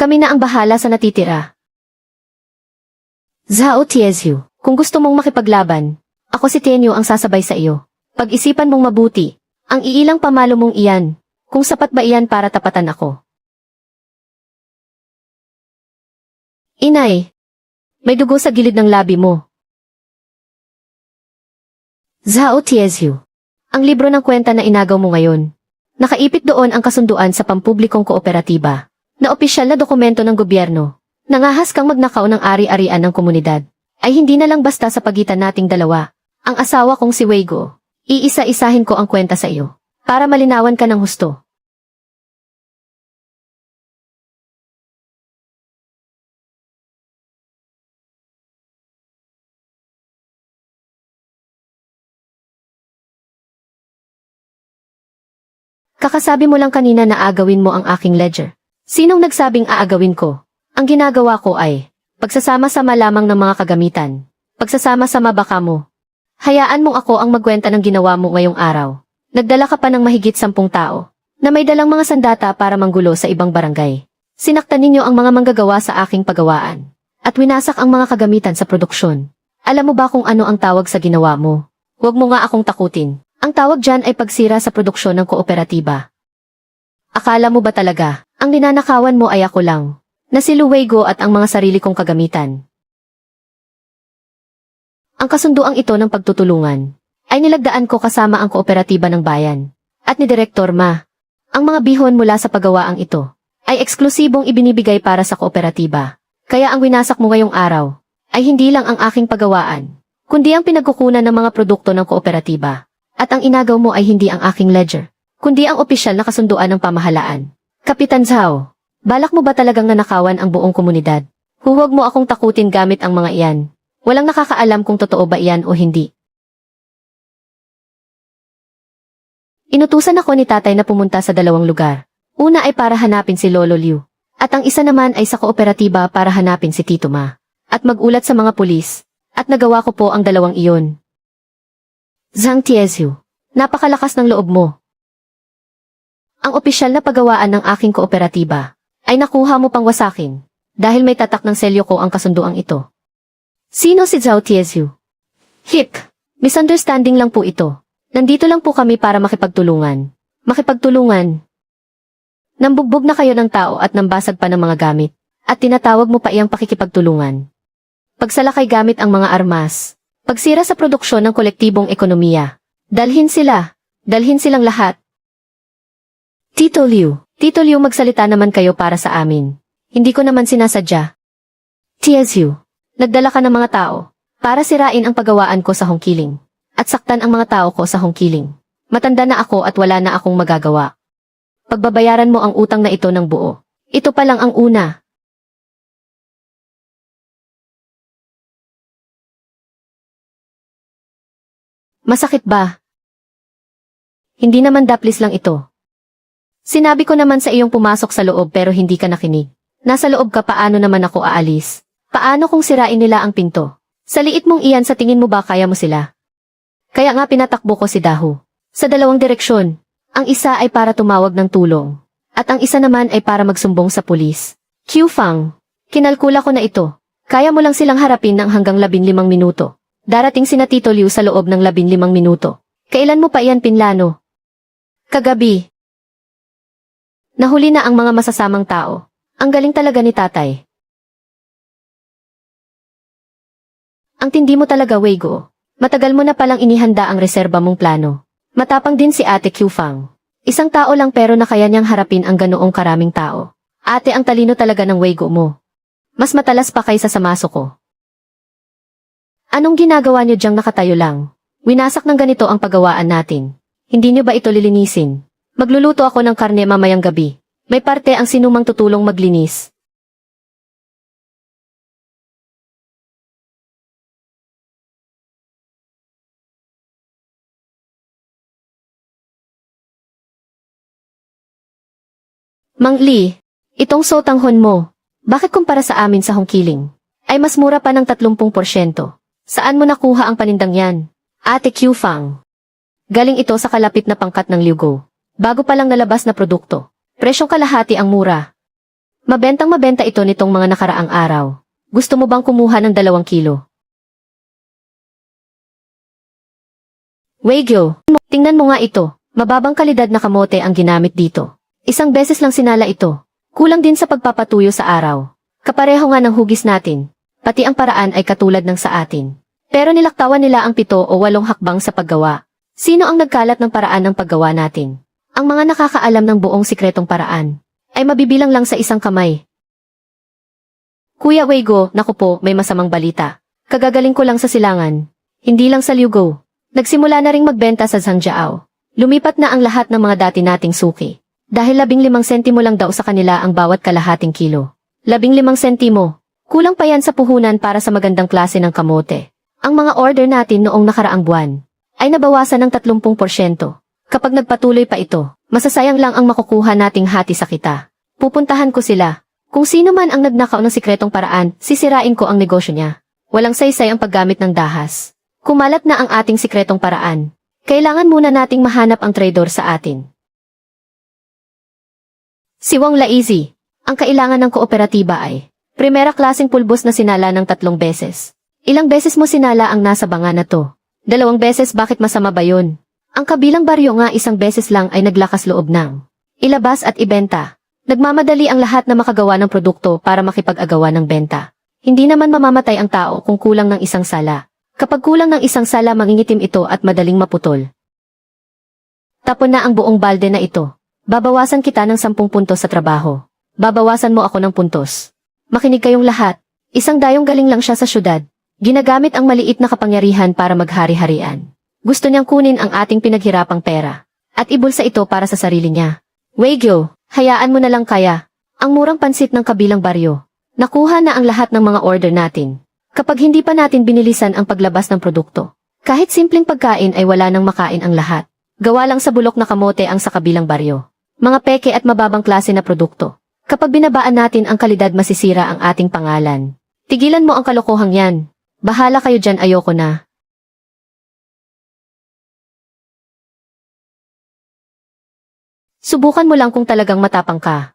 Kami na ang bahala sa natitira. Zhao Tiezhu, kung gusto mong makipaglaban, ako si Tenyo ang sasabay sa iyo. Pag-isipan mong mabuti, ang iilang pamalo mong iyan, kung sapat ba iyan para tapatan ako. Inay, may dugo sa gilid ng labi mo. Zhao Tiezhu, ang libro ng kwenta na inagaw mo ngayon. Nakaipit doon ang kasunduan sa pampublikong kooperatiba, na opisyal na dokumento ng gobyerno. Nangahas kang magnakaw ng ari-arian ng komunidad, ay hindi na lang basta sa pagitan nating dalawa. Ang asawa kong si Weigo, iisa-isahin ko ang kwenta sa iyo, para malinawan ka ng husto. Kakasabi mo lang kanina na aagawin mo ang aking ledger. Sinong nagsabing aagawin ko? Ang ginagawa ko ay pagsasama-sama lamang ng mga kagamitan. Pagsasama-sama baka mo. Hayaan mong ako ang magkwenta ng ginawa mo ngayong araw. Nagdala ka pa ng mahigit 10 tao na may dalang mga sandata para manggulo sa ibang barangay. Sinaktan ninyo ang mga manggagawa sa aking pagawaan at winasak ang mga kagamitan sa produksyon. Alam mo ba kung ano ang tawag sa ginawa mo? Huwag mo nga akong takutin. Ang tawag dyan ay pagsira sa produksyon ng kooperatiba. Akala mo ba talaga, ang ninanakawan mo ay ako lang, na si Luwego at ang mga sarili kong kagamitan? Ang kasunduang ito ng pagtutulungan ay nilagdaan ko kasama ang kooperatiba ng bayan at ni Direktor Ma. Ang mga bihon mula sa pagawaang ito ay eksklusibong ibinibigay para sa kooperatiba. Kaya ang winasak mo ngayong araw ay hindi lang ang aking pagawaan, kundi ang pinagkukunan ng mga produkto ng kooperatiba. At ang inagaw mo ay hindi ang aking ledger, kundi ang opisyal na kasunduan ng pamahalaan. Kapitan Zhao, balak mo ba talagang nanakawan ang buong komunidad? Huwag mo akong takutin gamit ang mga iyan. Walang nakakaalam kung totoo ba iyan o hindi. Inutusan ako ni tatay na pumunta sa dalawang lugar. Una ay para hanapin si Lolo Liu. At ang isa naman ay sa kooperatiba para hanapin si Tito Ma. At magulat sa mga pulis. At nagawa ko po ang dalawang iyon. Zhang Tiezu, napakalakas ng loob mo. Ang opisyal na paggawaan ng aking kooperatiba ay nakuha mo pang wasakin dahil may tatak ng selyo ko ang kasunduang ito. Sino si Zhao Tiezu? Hip, misunderstanding lang po ito. Nandito lang po kami para makipagtulungan. Makipagtulungan. Nambugbog na kayo ng tao at nambasag pa ng mga gamit, at tinatawag mo pa iyang pakikipagtulungan. Pagsalakay gamit ang mga armas, pagsira sa produksyon ng kolektibong ekonomiya. Dalhin silang lahat. Tito Liu, magsalita naman kayo para sa amin. Hindi ko naman sinasadya. Tiezu, nagdala ka ng mga tao para sirain ang paggawaan ko sa Hongqiling at saktan ang mga tao ko sa Hongqiling. Matanda na ako at wala na akong magagawa. Pagbabayaran mo ang utang na ito ng buo. Ito pa lang ang una. Masakit ba? Hindi naman daplis lang ito. Sinabi ko naman sa iyong pumasok sa loob pero hindi ka nakinig. Nasa loob ka, paano naman ako aalis? Paano kung sirain nila ang pinto? Sa liit mong iyan, sa tingin mo ba kaya mo sila? Kaya nga pinatakbo ko si Dahu. Sa dalawang direksyon. Ang isa ay para tumawag ng tulong. At ang isa naman ay para magsumbong sa pulis. Q Fang, kinalkula ko na ito. Kaya mo lang silang harapin ng hanggang 15 minuto. Darating sina Tito Liu sa loob ng 15 minuto. Kailan mo pa iyan pinlano? Kagabi. Nahuli na ang mga masasamang tao. Ang galing talaga ni tatay. Ang tindi mo talaga, Weigo. Matagal mo na palang inihanda ang reserba mong plano. Matapang din si Ate Q Fang. Isang tao lang pero nakaya niyang harapin ang ganoong karaming tao. Ate, ang talino talaga ng Weigo mo. Mas matalas pa kaysa sa maso ko. Anong ginagawa niyo diyang nakatayo lang? Winasak ng ganito ang paggawaan natin. Hindi niyo ba ito lilinisin? Magluluto ako ng karne mamayang gabi. May parte ang sinumang tutulong maglinis. Mang Li, itong sotanghon mo, bakit kumpara sa amin sa Hongqiling ay mas mura pa ng 30%? Saan mo nakuha ang panindang yan? Ate Q Fang. Galing ito sa kalapit na pangkat ng Liugo. Bago pa lang nalabas na produkto. Presyong kalahati ang mura. Mabentang mabenta ito nitong mga nakaraang araw. Gusto mo bang kumuha ng 2 kilo? Weigyo, tingnan mo nga ito. Mababang kalidad na kamote ang ginamit dito. Isang beses lang sinala ito. Kulang din sa pagpapatuyo sa araw. Kapareho nga ng hugis natin. Pati ang paraan ay katulad ng sa atin. Pero nilaktawan nila ang 7 o 8 hakbang sa paggawa. Sino ang nagkalat ng paraan ng paggawa natin? Ang mga nakakaalam ng buong sikretong paraan ay mabibilang lang sa isang kamay. Kuya Weigo, naku po, may masamang balita. Kagagaling ko lang sa silangan. Hindi lang sa Liugo. Nagsimula na ring magbenta sa Zhangjiao. Lumipat na ang lahat ng mga dati nating suki. Dahil 15 sentimo lang daw sa kanila ang bawat kalahating kilo. 15 sentimo. Kulang pa yan sa puhunan para sa magandang klase ng kamote. Ang mga order natin noong nakaraang buwan ay nabawasan ng 30%. Kapag nagpatuloy pa ito, masasayang lang ang makukuha nating hati sa kita. Pupuntahan ko sila. Kung sino man ang nagnakaw ng sikretong paraan, sisirain ko ang negosyo niya. Walang saysay ang paggamit ng dahas. Kumalat na ang ating sikretong paraan. Kailangan muna nating mahanap ang traidor sa atin. Si Wang Laizi, ang kailangan ng kooperatiba ay primera klaseng pulbos na sinala ng 3 beses. Ilang beses mo sinala ang nasa banga na to? 2 beses, bakit masama ba yun? Ang kabilang baryo nga 1 beses lang ay naglakas loob ng ilabas at ibenta. Nagmamadali ang lahat na makagawa ng produkto para makipag-agawa ng benta. Hindi naman mamamatay ang tao kung kulang ng 1 sala. Kapag kulang ng 1 sala, mangingitim ito at madaling maputol. Tapon na ang buong balde na ito. Babawasan kita ng 10 puntos sa trabaho. Babawasan mo ako ng puntos. Makinig kayong lahat. Isang dayong galing lang siya sa syudad. Ginagamit ang maliit na kapangyarihan para maghari-harian. Gusto niyang kunin ang ating pinaghirapang pera. At ibulsa ito para sa sarili niya. Weigyo, hayaan mo na lang kaya. Ang murang pansit ng kabilang baryo Nakuha na ang lahat ng mga order natin. Kapag hindi pa natin binilisan ang paglabas ng produkto, kahit simpleng pagkain ay wala nang makain ang lahat. Gawa lang sa bulok na kamote ang sa kabilang baryo. Mga peke at mababang klase na produkto. Kapag binabaan natin ang kalidad, masisira ang ating pangalan. Tigilan mo ang kalokohang yan. Bahala kayo dyan, ayoko na. Subukan mo lang kung talagang matapang ka.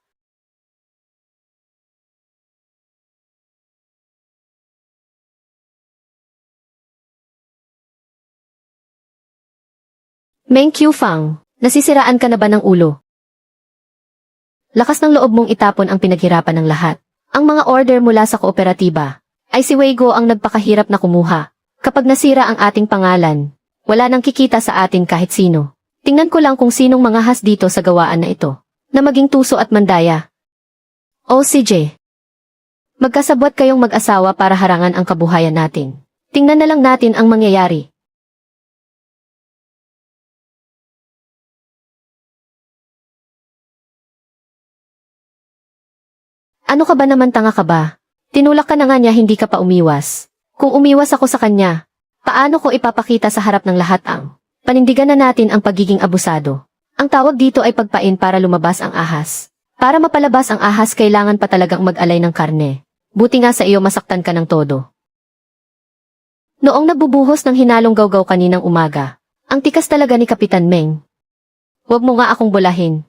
Meng Qiufang, nasisiraan ka na ba ng ulo? Lakas ng loob mong itapon ang pinaghirapan ng lahat. Ang mga order mula sa kooperatiba ay si Weigo ang nagpakahirap na kumuha. Kapag nasira ang ating pangalan, wala nang kikita sa atin kahit sino. Tingnan ko lang kung sinong mangahas dito sa gawaan na ito, na maging tuso at mandaya. O CJ, magkasabwat kayong mag-asawa para harangan ang kabuhayan natin. Tingnan na lang natin ang mangyayari. Ano ka ba naman, tanga ka ba? Tinulak ka na nga niya, hindi ka pa umiwas. Kung umiwas ako sa kanya, paano ko ipapakita sa harap ng lahat ang panindigan na natin ang pagiging abusado? Ang tawag dito ay pagpain para lumabas ang ahas. Para mapalabas ang ahas, kailangan pa talagang mag-alay ng karne. Buti nga sa iyo masaktan ka ng todo. Noong nabubuhos ng hinalong gawgaw kaninang umaga, ang tikas talaga ni Kapitan Meng. Huwag mo nga akong bulahin.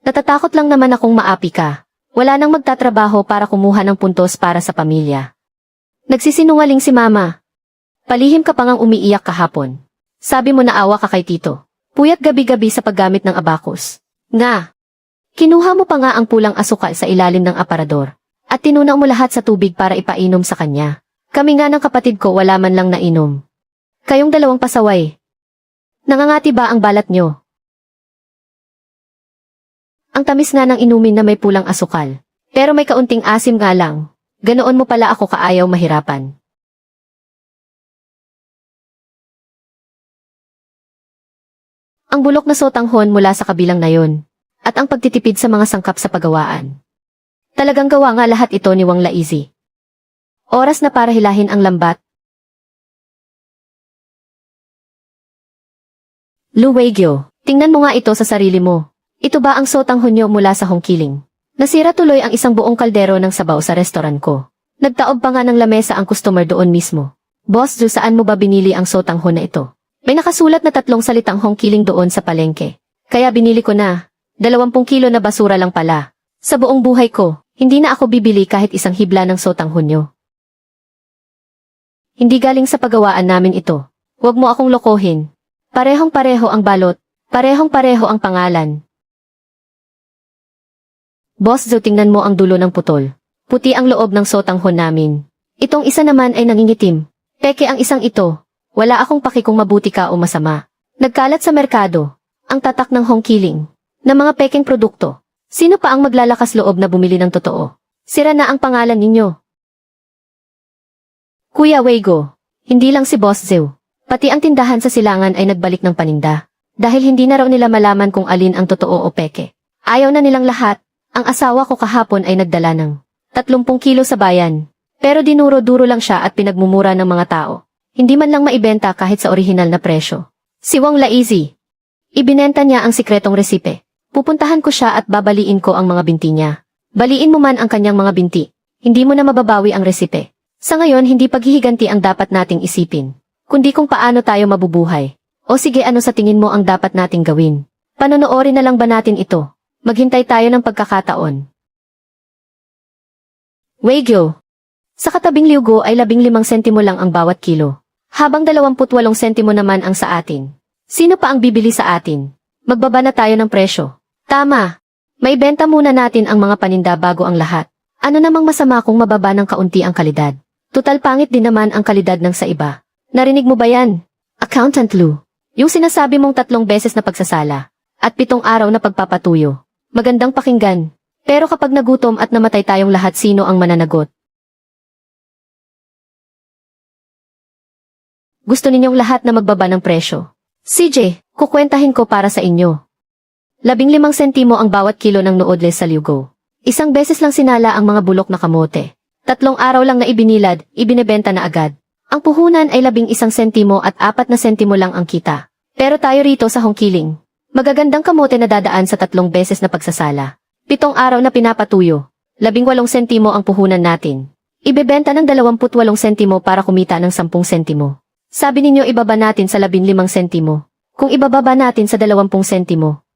Natatakot lang naman akong maapi ka. Wala nang magtatrabaho para kumuha ng puntos para sa pamilya. Nagsisinungaling si Mama. Palihim ka pa ngang umiiyak kahapon. Sabi mo naawa ka kay Tito. Puyat gabi-gabi sa paggamit ng abacus. Nga. Kinuha mo pa nga ang pulang asukal sa ilalim ng aparador. At tinunaw mo lahat sa tubig para ipainom sa kanya. Kami nga ng kapatid ko wala man lang nainom. Kayong dalawang pasaway. Nangangati ba ang balat nyo? Ang tamis nga ng inumin na may pulang asukal. Pero may kaunting asim nga lang. Ganoon mo pala ako kaayaw mahirapan. Ang bulok na sotanghon mula sa kabilang na yon. At ang pagtitipid sa mga sangkap sa paggawaan. Talagang gawa nga lahat ito ni Wang Laizi. Oras na para hilahin ang lambat. Lu Weigyo, tingnan mo nga ito sa sarili mo. Ito ba ang sotanghon nyo mula sa Hongqiling? Nasira tuloy ang isang buong kaldero ng sabaw sa restoran ko. Nagtaob pa nga ng lamesa ang customer doon mismo. Boss Zhu, saan mo ba binili ang sotanghon na ito? May nakasulat na 3 salitang Hongqiling doon sa palengke. Kaya binili ko na. 20 kilo na basura lang pala. Sa buong buhay ko, hindi na ako bibili kahit isang hibla ng sotanghon nyo. Hindi galing sa paggawaan namin ito. Huwag mo akong lokohin. Parehong-pareho ang balot. Parehong-pareho ang pangalan. Boss Zhu, tingnan mo ang dulo ng putol. Puti ang loob ng sotanghon namin. Itong isa naman ay nangingitim. Peke ang isang ito. Wala akong paki kung mabuti ka o masama. Nagkalat sa merkado ang tatak ng Hongqiling na mga pekeng produkto. Sino pa ang maglalakas loob na bumili ng totoo? Sira na ang pangalan ninyo. Kuya Weigo, hindi lang si Boss Zhu. Pati ang tindahan sa silangan ay nagbalik ng paninda. Dahil hindi na raw nila malaman kung alin ang totoo o peke. Ayaw na nilang lahat. Ang asawa ko kahapon ay nagdala ng 30 kilo sa bayan. Pero dinuro-duro lang siya at pinagmumura ng mga tao. Hindi man lang maibenta kahit sa orihinal na presyo. Si Wang Laizi. Ibinenta niya ang sikretong resipe. Pupuntahan ko siya at babaliin ko ang mga binti niya. Baliin mo man ang kanyang mga binti. Hindi mo na mababawi ang resipe. Sa ngayon, hindi paghihiganti ang dapat nating isipin, kundi kung paano tayo mabubuhay. O sige, ano sa tingin mo ang dapat nating gawin? Panonoorin na lang ba natin ito? Maghintay tayo ng pagkakataon. Weigyo. Sa katabing liugo ay 15 sentimo lang ang bawat kilo. Habang 28 sentimo naman ang sa atin. Sino pa ang bibili sa atin? Magbaba na tayo ng presyo. Tama. May benta muna natin ang mga paninda bago ang lahat. Ano namang masama kung mababa ng kaunti ang kalidad? Tutal pangit din naman ang kalidad ng sa iba. Narinig mo ba yan? Accountant Lu. Yung sinasabi mong 3 beses na pagsasala. At 7 araw na pagpapatuyo. Magandang pakinggan. Pero kapag nagutom at namatay tayong lahat, sino ang mananagot? Gusto ninyong lahat na magbaba ng presyo. CJ, kukwentahin ko para sa inyo. 15 sentimo ang bawat kilo ng noodles sa liugo. Isang beses lang sinala ang mga bulok na kamote. 3 araw lang na ibinilad, ibinebenta na agad. Ang puhunan ay 11 sentimo at 4 na sentimo lang ang kita. Pero tayo rito sa Hongkiling, magagandang kamote na dadaan sa 3 beses na pagsasala. 7 araw na pinapatuyo. 18 sentimo ang puhunan natin. Ibebenta ng 28 sentimo para kumita ng 10 sentimo. Sabi ninyo ibaba natin sa 15 sentimo. Kung ibababa natin sa 20 sentimo.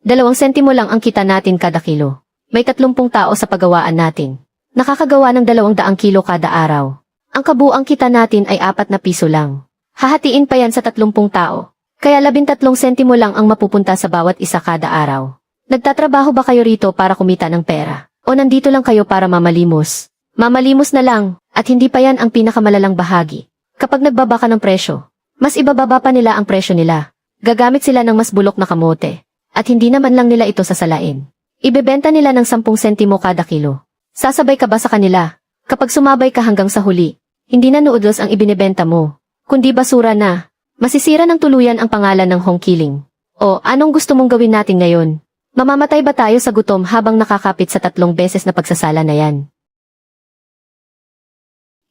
2 sentimo lang ang kita natin kada kilo. May 30 tao sa paggawaan natin. Nakakagawa ng 200 kilo kada araw. Ang kabuang kita natin ay 4 na piso lang. Hahatiin pa yan sa 30 tao. Kaya 13 sentimo lang ang mapupunta sa bawat isa kada araw. Nagtatrabaho ba kayo rito para kumita ng pera? O nandito lang kayo para mamalimos? Mamalimos na lang, at hindi pa yan ang pinakamalalang bahagi. Kapag nagbaba ka ng presyo, mas ibababa pa nila ang presyo nila. Gagamit sila ng mas bulok na kamote. At hindi naman lang nila ito sasalain. Ibebenta nila ng 10 sentimo kada kilo. Sasabay ka ba sa kanila? Kapag sumabay ka hanggang sa huli, hindi na noodles ang ibinebenta mo, kundi basura na. Masisira ng tuluyan ang pangalan ng Hongkiling. O, anong gusto mong gawin natin ngayon? Mamamatay ba tayo sa gutom habang nakakapit sa 3 beses na pagsasala na yan?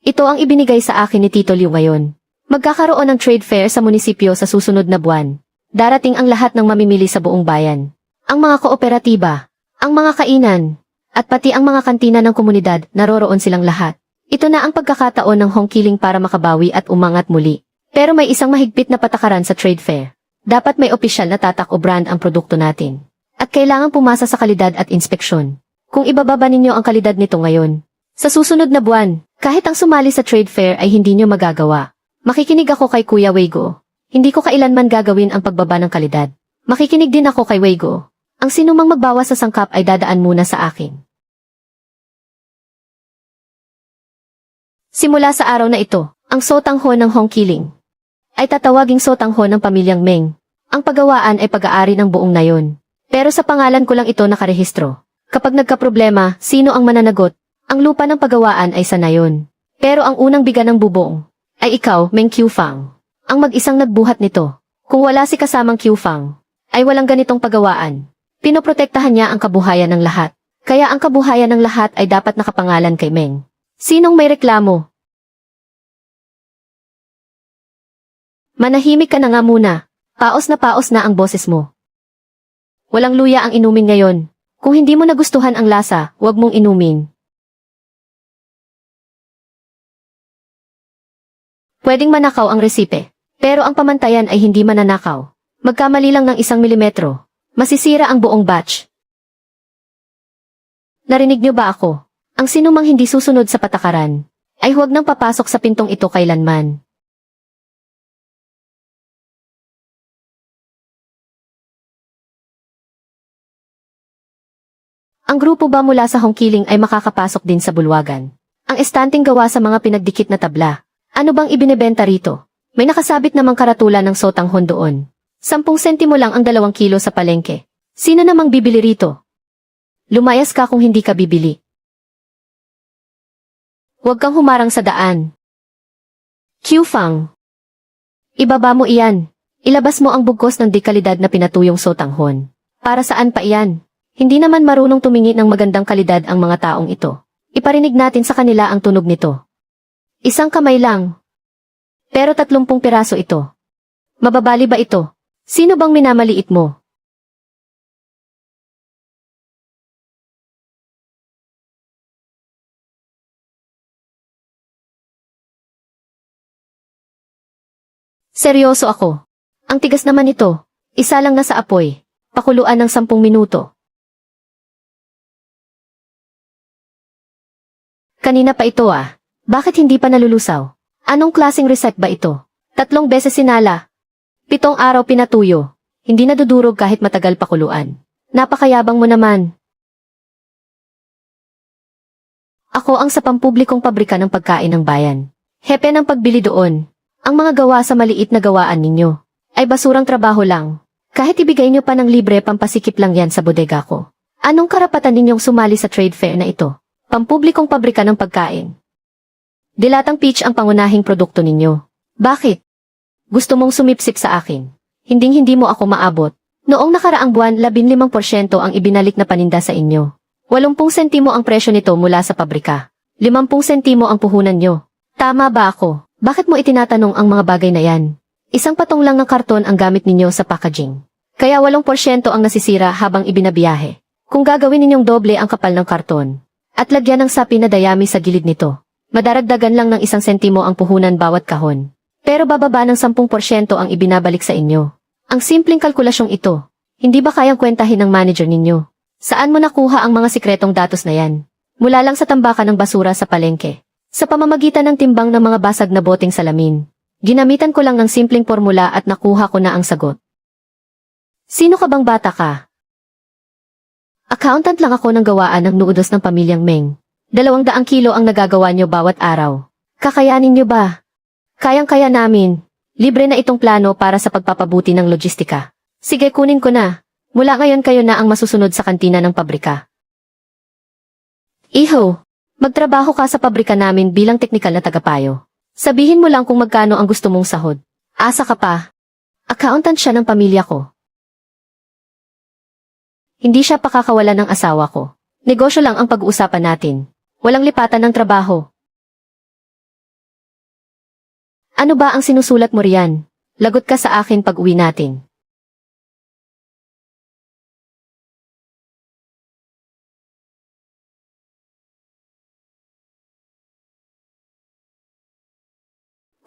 Ito ang ibinigay sa akin ni Tito Liu ngayon. Magkakaroon ng trade fair sa munisipyo sa susunod na buwan. Darating ang lahat ng mamimili sa buong bayan. Ang mga kooperatiba, ang mga kainan, at pati ang mga kantina ng komunidad, naroroon silang lahat. Ito na ang pagkakataon ng Hongkiling para makabawi at umangat muli. Pero may isang mahigpit na patakaran sa trade fair. Dapat may opisyal na tatak o brand ang produkto natin. At kailangang pumasa sa kalidad at inspeksyon. Kung ibababa ninyo ang kalidad nito ngayon, sa susunod na buwan, kahit ang sumali sa trade fair ay hindi nyo magagawa. Makikinig ako kay Kuya Weigo. Hindi ko kailanman gagawin ang pagbaba ng kalidad. Makikinig din ako kay Weigo. Ang sinumang magbawas sa sangkap ay dadaan muna sa akin. Simula sa araw na ito, ang Sotangho ng Hongkiling ay tatawaging Sotangho ng pamilyang Meng. Ang paggawaan ay pag-aari ng buong nayon. Pero sa pangalan ko lang ito nakarehistro. Kapag nagkaproblema, sino ang mananagot? Ang lupa ng paggawaan ay sa nayon. Pero ang unang biga ng bubong ay ikaw, Meng Qiufang. Ang mag-isang nagbuhat nito. Kung wala si kasamang Qiufang, ay walang ganitong paggawaan. Pinoprotektahan niya ang kabuhayan ng lahat. Kaya ang kabuhayan ng lahat ay dapat nakapangalan kay Meng. Sinong may reklamo? Manahimik ka na nga muna. Paos na ang boses mo. Walang luya ang inumin ngayon. Kung hindi mo nagustuhan ang lasa, huwag mong inumin. Pwedeng manakaw ang resipe, pero ang pamantayan ay hindi mananakaw. Magkamali lang ng 1 milimetro. Masisira ang buong batch. Narinig niyo ba ako? Ang sinumang hindi susunod sa patakaran, ay huwag nang papasok sa pintong ito kailanman. Ang grupo ba mula sa Hongkiling ay makakapasok din sa bulwagan? Ang estanting gawa sa mga pinagdikit na tabla. Ano bang ibinebenta rito? May nakasabit namang karatula ng Sotanghon doon. 10 sentimo lang ang 2 kilo sa palengke. Sino namang bibili rito? Lumayas ka kung hindi ka bibili. Huwag kang humarang sa daan. Qiufang. Ibaba mo iyan. Ilabas mo ang bugkos ng dekalidad na pinatuyong Sotanghon. Para saan pa iyan? Hindi naman marunong tumingin ng magandang kalidad ang mga taong ito. Iparinig natin sa kanila ang tunog nito. 1 kamay lang. Pero 30 piraso ito. Mababali ba ito? Sino bang minamaliit mo? Seryoso ako. Ang tigas naman ito. Isa lang na sa apoy. Pakuluan ng 10 minuto. Kanina pa ito ah. Bakit hindi pa nalulusaw? Anong klaseng reset ba ito? 3 beses sinala. 7 araw pinatuyo. Hindi nadudurog kahit matagal pakuluan. Napakayabang mo naman. Ako ang sa pampublikong pabrika ng pagkain ng bayan. Hepe ng pagbili doon. Ang mga gawa sa maliit na gawaan ninyo ay basurang trabaho lang. Kahit ibigay nyo pa ng libre pampasikip lang yan sa bodega ko. Anong karapatan ninyong sumali sa trade fair na ito? Pampublikong pabrika ng pagkain. Dilatang peach ang pangunahing produkto ninyo. Bakit? Gusto mong sumipsip sa akin. Hinding-hindi mo ako maabot. Noong nakaraang buwan, 15% ang ibinalik na paninda sa inyo. 80 sentimo ang presyo nito mula sa pabrika. 50 sentimo ang puhunan nyo. Tama ba ako? Bakit mo itinatanong ang mga bagay na yan? Isang patong lang ng karton ang gamit ninyo sa packaging. Kaya 8% ang nasisira habang ibinabiyahe. Kung gagawin ninyong doble ang kapal ng karton, at lagyan ng sapi na dayami sa gilid nito, madaragdagan lang ng 1 sentimo ang puhunan bawat kahon. Pero bababa ng 10% ang ibinabalik sa inyo. Ang simpleng kalkulasyong ito, hindi ba kayang kwentahin ng manager ninyo? Saan mo nakuha ang mga sikretong datos na yan? Mula lang sa tambakan ng basura sa palengke. Sa pamamagitan ng timbang ng mga basag na boteng salamin. Ginamitan ko lang ng simpleng formula at nakuha ko na ang sagot. Sino ka bang bata ka? Accountant lang ako ng gawaan ng nuudos ng pamilyang Meng. 200 kilo ang nagagawa nyo bawat araw. Kakayanin nyo ba? Kayang-kaya namin. Libre na itong plano para sa pagpapabuti ng logistika. Sige, kunin ko na. Mula ngayon kayo na ang masusunod sa kantina ng pabrika. Iho, magtrabaho ka sa pabrika namin bilang teknikal na tagapayo. Sabihin mo lang kung magkano ang gusto mong sahod. Asa ka pa. Accountant siya ng pamilya ko. Hindi siya pakakawala ng asawa ko. Negosyo lang ang pag-uusapan natin. Walang lipatan ng trabaho. Ano ba ang sinusulat mo riyan? Lagot ka sa akin pag uwi natin.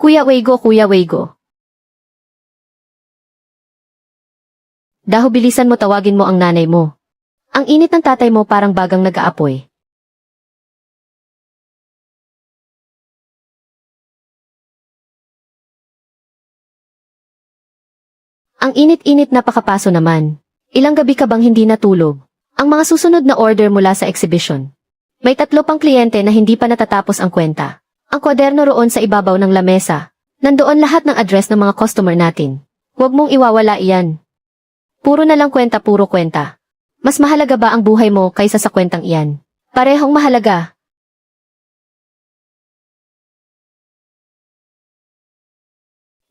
Kuya Weigo. Daho bilisan mo tawagin mo ang nanay mo. Ang init ng tatay mo parang bagang nag-aapoy. Ang init-init na pakapaso naman. Ilang gabi ka bang hindi natulog? Ang mga susunod na order mula sa exhibition. May 3 pang kliyente na hindi pa natatapos ang kwenta. Ang kwaderno roon sa ibabaw ng lamesa. Nandoon lahat ng address ng mga customer natin. Huwag mong iwawala iyan. Puro na lang kwenta, puro kwenta. Mas mahalaga ba ang buhay mo kaysa sa kwentang iyan? Parehong mahalaga.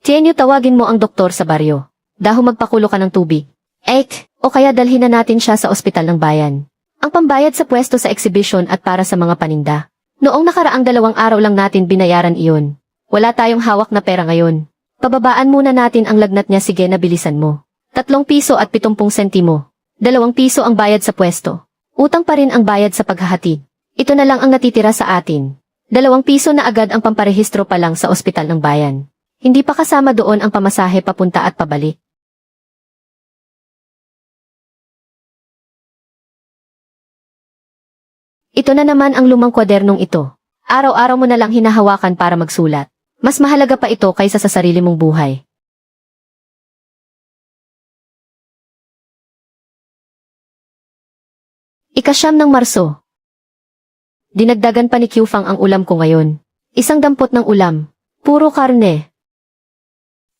Tienyo, tawagin mo ang doktor sa baryo. Daho magpakulo ka ng tubig. O kaya dalhin na natin siya sa ospital ng bayan. Ang pambayad sa pwesto sa exhibition at para sa mga paninda. Noong nakaraang 2 araw lang natin binayaran iyon. Wala tayong hawak na pera ngayon. Pababaan muna natin ang lagnat niya, sige na bilisan mo. 3 piso at 70 sentimo. 2 piso ang bayad sa pwesto. Utang pa rin ang bayad sa paghahatid. Ito na lang ang natitira sa atin. 2 piso na agad ang pamparehistro pa lang sa ospital ng bayan. Hindi pa kasama doon ang pamasahe papunta at pabalik. Ito na naman ang lumang kwadernong ito. Araw-araw mo na lang hinahawakan para magsulat. Mas mahalaga pa ito kaysa sa sarili mong buhay. Ika-9 ng Marso. Dinagdagan pa ni Kyufang ang ulam ko ngayon. 1 dampot ng ulam. Puro karne.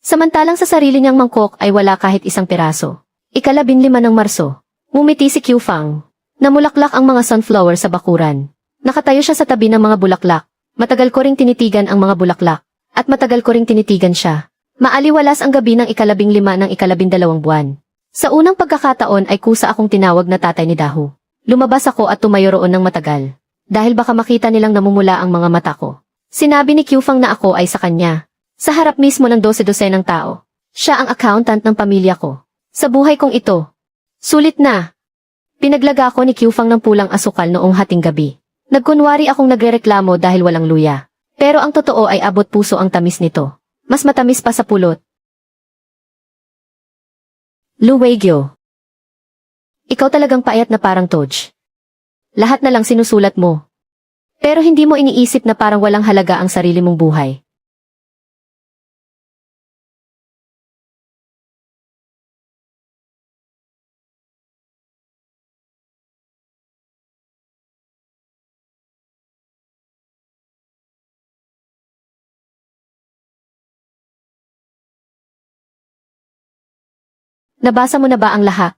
Samantalang sa sarili niyang mangkok ay wala kahit 1 piraso. Ika-15 ng Marso. Ngumiti si Kyufang. Namulaklak ang mga sunflower sa bakuran. Nakatayo siya sa tabi ng mga bulaklak. Matagal ko ring tinitigan ang mga bulaklak. At matagal ko ring tinitigan siya. Maaliwalas ang gabi ng ika-15 ng ika-12 buwan. Sa unang pagkakataon ay kusa akong tinawag na tatay ni Daho. Lumabas ako at tumayo roon ng matagal. Dahil baka makita nilang namumula ang mga mata ko. Sinabi ni Kyufang na ako ay sa kanya. Sa harap mismo ng 12 ng tao. Siya ang accountant ng pamilya ko. Sa buhay kong ito. Sulit na. Pinaglaga ko ni Kyufang ng pulang asukal noong hating gabi. Nagkunwari akong nagrereklamo dahil walang luya. Pero ang totoo ay abot puso ang tamis nito. Mas matamis pa sa pulot. Luwegyo. Ikaw talagang payat na parang Toj. Lahat na lang sinusulat mo. Pero hindi mo iniisip na parang walang halaga ang sarili mong buhay. Nabasa mo na ba ang lahat?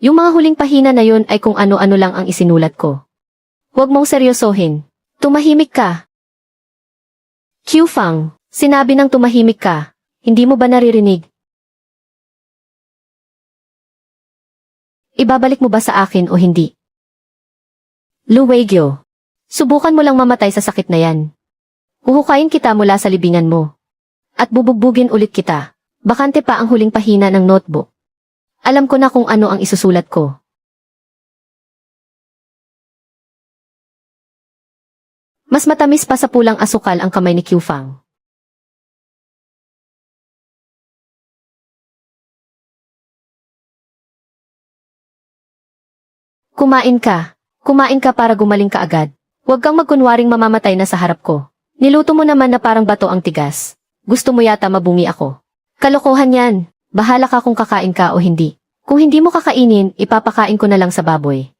Yung mga huling pahina na yun ay kung ano-ano lang ang isinulat ko. Huwag mong seryosohin. Tumahimik ka. Kyufang, sinabi ng tumahimik ka. Hindi mo ba naririnig? Ibabalik mo ba sa akin o hindi? Luwegyo, subukan mo lang mamatay sa sakit na yan. Huhukayin kita mula sa libingan mo. At bubugbugin ulit kita. Bakante pa ang huling pahina ng notebook. Alam ko na kung ano ang isusulat ko. Mas matamis pa sa pulang asukal ang kamay ni Qiufang. Kumain ka. Kumain ka para gumaling ka agad. Huwag kang magkunwaring mamamatay na sa harap ko. Niluto mo naman na parang bato ang tigas. Gusto mo yata mabungi ako. Kalokohan yan. Bahala ka kung kakain ka o hindi. Kung hindi mo kakainin, ipapakain ko na lang sa baboy.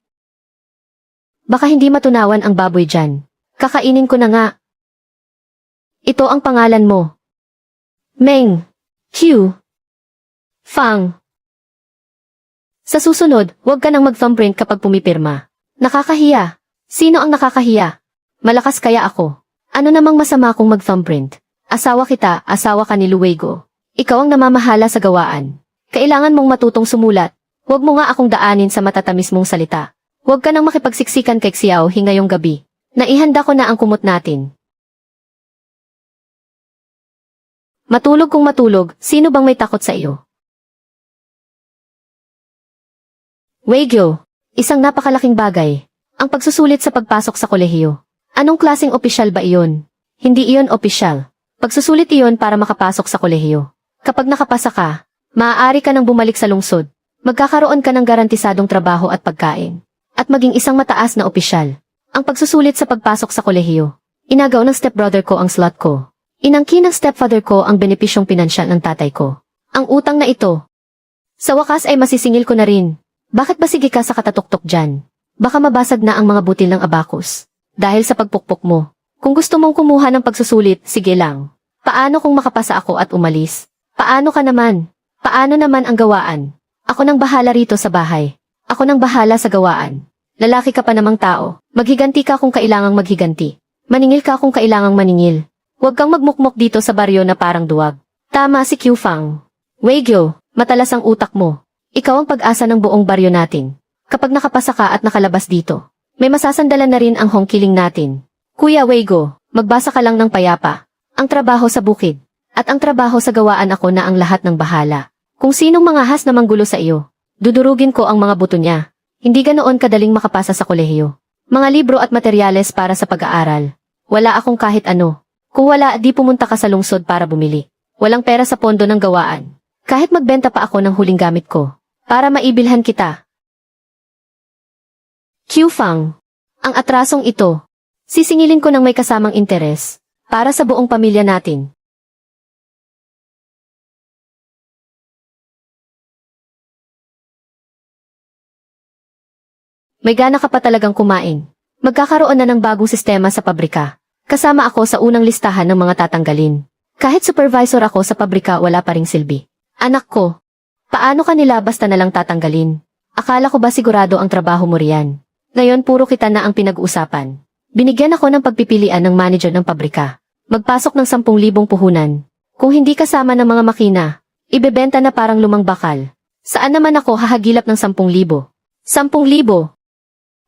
Baka hindi matunawan ang baboy dyan. Kakainin ko na nga. Ito ang pangalan mo. Meng. Q. Fang. Sa susunod, huwag ka nang mag-thumbprint kapag pumipirma. Nakakahiya. Sino ang nakakahiya? Malakas kaya ako. Ano namang masama kung mag-thumbprint? Asawa kita, asawa ka ni Luwego. Ikaw ang namamahala sa gawaan. Kailangan mong matutong sumulat. Huwag mo nga akong daanin sa matatamis mong salita. Huwag ka nang makipagsiksikan kay Xiao ngayong gabi. Naihanda ko na ang kumot natin. Matulog kung matulog, sino bang may takot sa iyo? Weigyo, isang napakalaking bagay. Ang pagsusulit sa pagpasok sa kolehiyo. Anong klaseng opisyal ba iyon? Hindi iyon opisyal. Pagsusulit iyon para makapasok sa kolehiyo. Kapag nakapasa ka, maaari ka nang bumalik sa lungsod. Magkakaroon ka ng garantisadong trabaho at pagkain. At maging isang mataas na opisyal. Ang pagsusulit sa pagpasok sa kolehiyo. Inagaw ng stepbrother ko ang slot ko. Inangkin ng stepfather ko ang benepisyong pinansyal ng tatay ko. Ang utang na ito. Sa wakas ay masisingil ko na rin. Bakit ba sige ka sa katatuktok dyan? Baka mabasag na ang mga butil ng abakus. Dahil sa pagpukpok mo. Kung gusto mong kumuha ng pagsusulit, sige lang. Paano kung makapasa ako at umalis? Paano ka naman? Paano naman ang gawaan? Ako nang bahala rito sa bahay. Ako nang bahala sa gawaan. Lalaki ka pa namang tao. Maghiganti ka kung kailangang maghiganti. Maningil ka kung kailangang maningil. Huwag kang magmukmok dito sa baryo na parang duwag. Tama si Qiufang. Weigyo, matalas ang utak mo. Ikaw ang pag-asa ng buong baryo natin. Kapag nakapasa ka at nakalabas dito, may masasandalan na rin ang hongkiling natin. Kuya Weigyo, magbasa ka lang ng payapa. Ang trabaho sa bukid, at ang trabaho sa gawaan ako na ang lahat ng bahala. Kung sinong mangahas na manggulo sa iyo, dudurugin ko ang mga buto niya. Hindi ganoon kadaling makapasa sa kolehiyo. Mga libro at materyales para sa pag-aaral. Wala akong kahit ano. Kung wala, di pumunta ka sa lungsod para bumili. Walang pera sa pondo ng gawaan. Kahit magbenta pa ako ng huling gamit ko. Para maibilhan kita. Qiufang. Ang atrasong ito. Sisingilin ko ng may kasamang interes. Para sa buong pamilya natin. May gana ka pa talagang kumain. Magkakaroon na ng bagong sistema sa pabrika. Kasama ako sa unang listahan ng mga tatanggalin. Kahit supervisor ako sa pabrika, wala pa ring silbi. Anak ko, paano ka nila basta na lang tatanggalin? Akala ko ba sigurado ang trabaho mo riyan? Ngayon puro kita na ang pinag-uusapan. Binigyan ako ng pagpipilian ng manager ng pabrika. Magpasok ng 10,000 puhunan. Kung hindi kasama ng mga makina, ibebenta na parang lumang bakal. Saan naman ako hahagilap ng 10,000? 10,000?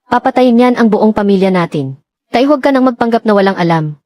Papatayin yan ang buong pamilya natin. Kaya huwag ka nang magpanggap na walang alam.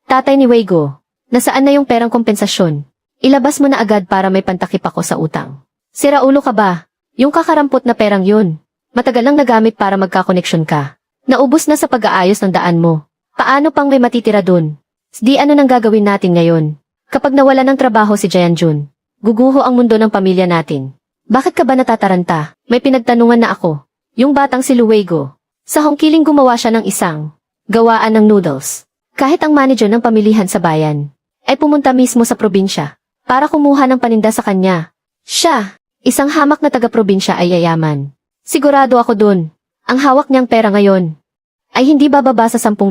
Tatay ni Weigyo, nasaan na yung perang kompensasyon? Ilabas mo na agad para may pantakip ako sa utang. Sira ulo ka ba? Yung kakarampot na perang yun. Matagal lang nagamit para magkakoneksyon ka. Naubos na sa pag-aayos ng daan mo. Paano pang may matitira dun? Di ano nang gagawin natin ngayon? Kapag nawala ng trabaho si Jayanjun, guguho ang mundo ng pamilya natin. Bakit ka ba natataranta? May pinagtanungan na ako. Yung batang si Luwego. Sa hongkiling gumawa siya ng isang gawaan ng noodles. Kahit ang manager ng pamilihan sa bayan ay pumunta mismo sa probinsya para kumuha ng paninda sa kanya. Siya, isang hamak na taga-probinsya ay yayaman. Sigurado ako dun. Ang hawak niyang pera ngayon ay hindi bababa sa 10,000.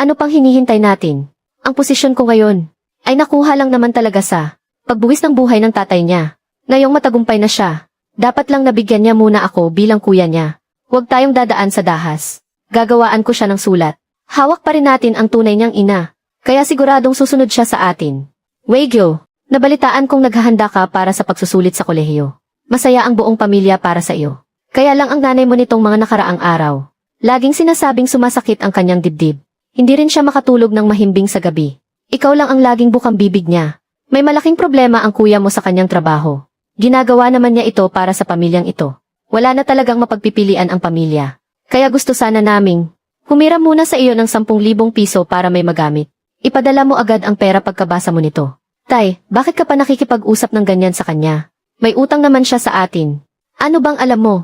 Ano pang hinihintay natin? Ang posisyon ko ngayon ay nakuha lang naman talaga sa pagbuwis ng buhay ng tatay niya. Ngayong matagumpay na siya, dapat lang nabigyan niya muna ako bilang kuya niya. Huwag tayong dadaan sa dahas. Gagawaan ko siya ng sulat. Hawak pa rin natin ang tunay niyang ina. Kaya siguradong susunod siya sa atin. Weigyo, nabalitaan kong naghahanda ka para sa pagsusulit sa kolehiyo. Masaya ang buong pamilya para sa iyo. Kaya lang ang nanay mo nitong mga nakaraang araw. Laging sinasabing sumasakit ang kanyang dibdib. Hindi rin siya makatulog ng mahimbing sa gabi. Ikaw lang ang laging bukang bibig niya. May malaking problema ang kuya mo sa kanyang trabaho. Ginagawa naman niya ito para sa pamilyang ito. Wala na talagang mapagpipilian ang pamilya. Kaya gusto sana naming humiram muna sa iyo ng 10,000 piso para may magamit. Ipadala mo agad ang pera pagkabasa mo nito. Tay, bakit ka pa nakikipag-usap ng ganyan sa kanya? May utang naman siya sa atin. Ano bang alam mo?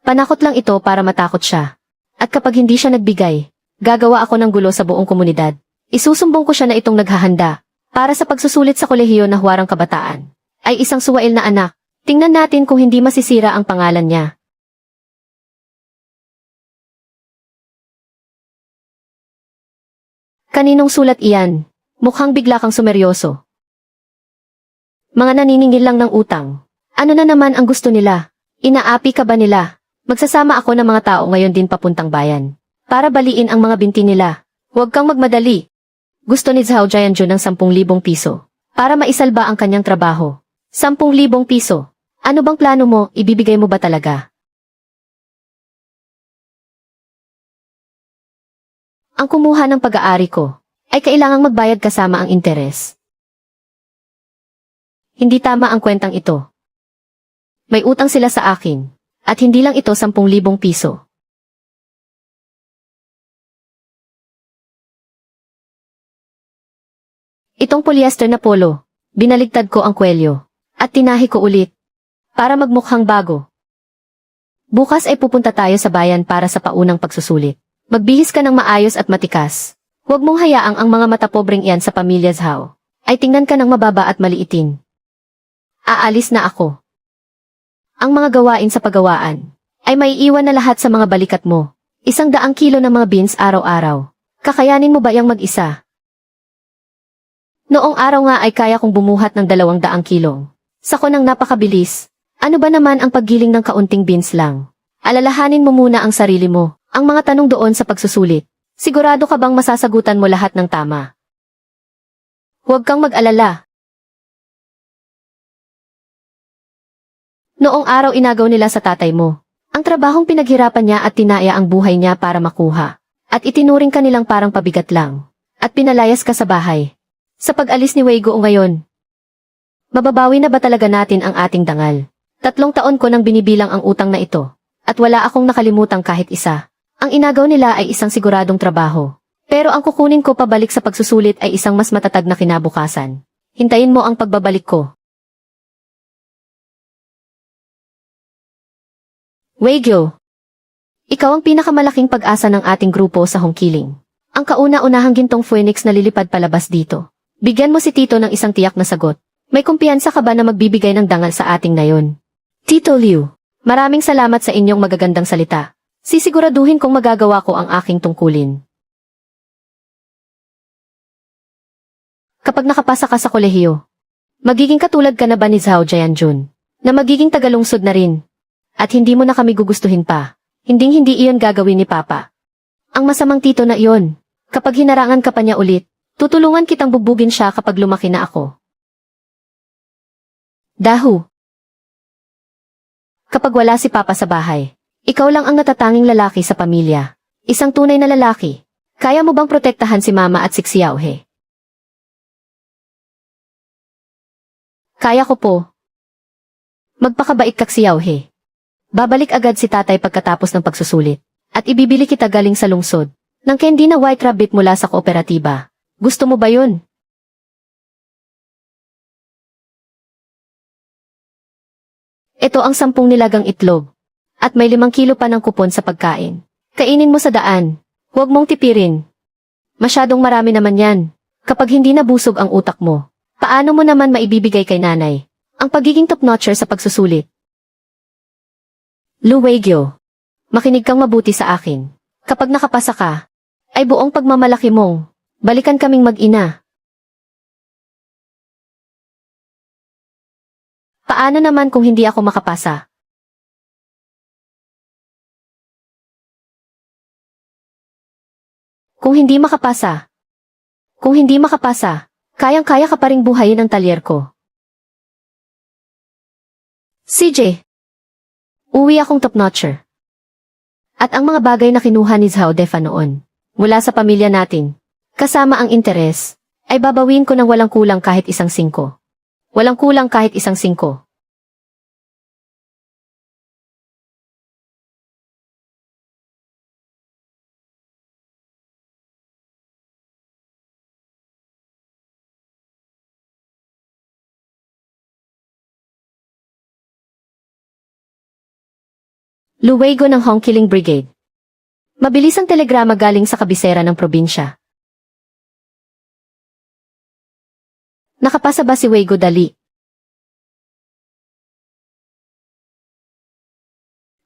Panakot lang ito para matakot siya. At kapag hindi siya nagbigay, gagawa ako ng gulo sa buong komunidad. Isusumbong ko siya na itong naghahanda para sa pagsusulit sa kolehiyo na Huwarang Kabataan ay isang suwail na anak. Tingnan natin kung hindi masisira ang pangalan niya. Kaninong sulat iyan? Mukhang bigla kang sumeryoso. Mga naniningil lang ng utang. Ano na naman ang gusto nila? Inaapi ka ba nila? Magsasama ako ng mga tao ngayon din papuntang bayan para baliin ang mga binti nila. Huwag kang magmadali. Gusto ni Zhao Jianjun ng 10,000 piso para maisalba ang kanyang trabaho. 10,000 piso. Ano bang plano mo? Ibibigay mo ba talaga? Ang kumuha ng pag-aari ko ay kailangang magbayad kasama ang interes. Hindi tama ang kwentang ito. May utang sila sa akin. At hindi lang ito 10,000 piso. Itong polyester na polo, binaligtad ko ang kwelyo, at tinahi ko ulit, para magmukhang bago. Bukas ay pupunta tayo sa bayan para sa paunang pagsusulit. Magbihis ka ng maayos at matikas. Huwag mong hayaang ang mga matapobreng iyan sa pamilya Zhao ay tingnan ka ng mababa at maliitin. Aalis na ako. Ang mga gawain sa paggawaan ay maiiwan na lahat sa mga balikat mo. 100 kilo ng mga beans araw-araw. Kakayanin mo ba yang mag-isa? Noong araw nga ay kaya kong bumuhat ng 200 kilong. Sako nang napakabilis. Ano ba naman ang paggiling ng kaunting beans lang? Alalahanin mo muna ang sarili mo. Ang mga tanong doon sa pagsusulit. Sigurado ka bang masasagutan mo lahat ng tama? Huwag kang mag-alala. Noong araw inagaw nila sa tatay mo. Ang trabahong pinaghirapan niya at tinaya ang buhay niya para makuha. At itinuring ka nilang parang pabigat lang. At pinalayas ka sa bahay. Sa pag-alis ni Weigo ngayon. Mababawi na ba talaga natin ang ating dangal? 3 taon ko nang binibilang ang utang na ito. At wala akong nakalimutan kahit isa. Ang inagaw nila ay isang siguradong trabaho. Pero ang kukunin ko pabalik sa pagsusulit ay isang mas matatag na kinabukasan. Hintayin mo ang pagbabalik ko. Weigyo, ikaw ang pinakamalaking pag-asa ng ating grupo sa Hongkiling. Ang kauna-unahang gintong phoenix na lilipad palabas dito. Bigyan mo si Tito ng isang tiyak na sagot. May kumpiyansa ka ba na magbibigay ng dangal sa ating nayon? Tito Liu, maraming salamat sa inyong magagandang salita. Sisiguraduhin kong magagawa ko ang aking tungkulin. Kapag nakapasa ka sa kolehiyo, magiging katulad ka na ba ni Zhao Jianjun, na magiging tagalungsod na rin? At hindi mo na kami gugustuhin pa. Hinding-hindi iyon gagawin ni Papa. Ang masamang tito na iyon. Kapag hinarangan ka pa niya ulit, tutulungan kitang bubugin siya kapag lumaki na ako. Dahu. Kapag wala si Papa sa bahay, ikaw lang ang natatanging lalaki sa pamilya. Isang tunay na lalaki. Kaya mo bang protektahan si Mama at si Xiaohe? Kaya ko po. Magpakabait ka Xiaohe. Babalik agad si tatay pagkatapos ng pagsusulit. At ibibili kita galing sa lungsod. Ng candy na white rabbit mula sa kooperatiba. Gusto mo ba yun? Ito ang 10 nilagang itlog. At may 5 kilo pa ng kupon sa pagkain. Kainin mo sa daan. Huwag mong tipirin. Masyadong marami naman yan. Kapag hindi nabusog ang utak mo, paano mo naman maibibigay kay nanay ang pagiging top-notcher sa pagsusulit? Lu Weigyo, makinig kang mabuti sa akin. Kapag nakapasa ka, ay buong pagmamalaki mong balikan kaming mag-ina. Paano naman kung hindi ako makapasa? Kung hindi makapasa, kayang-kaya ka pa ring buhayin ang talyer ko. CJ, Uwi akong top-notcher. At ang mga bagay na kinuha ni Zhao Defa noon, mula sa pamilya natin, kasama ang interes, ay babawin ko ng walang kulang kahit isang 5. Walang kulang kahit isang 5. Luwego ng Hongqiling Brigade. Mabilis ang telegrama galing sa kabisera ng probinsya. Nakapasa ba si Weigo dali?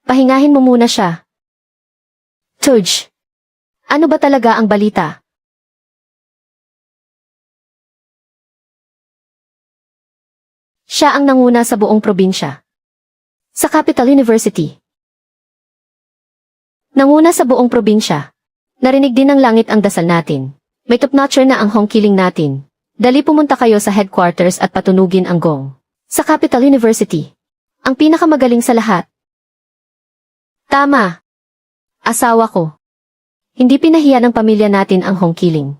Pahingahin mo muna siya. Tudge. Ano ba talaga ang balita? Siya ang nanguna sa buong probinsya. Sa Capital University. Nanguna sa buong probinsya. Narinig din ng langit ang dasal natin. May top-notcher na ang Hongqiling natin. Dali pumunta kayo sa headquarters at patunugin ang gong. Sa Capital University. Ang pinakamagaling sa lahat. Tama. Asawa ko. Hindi pinahiya ng pamilya natin ang Hongqiling.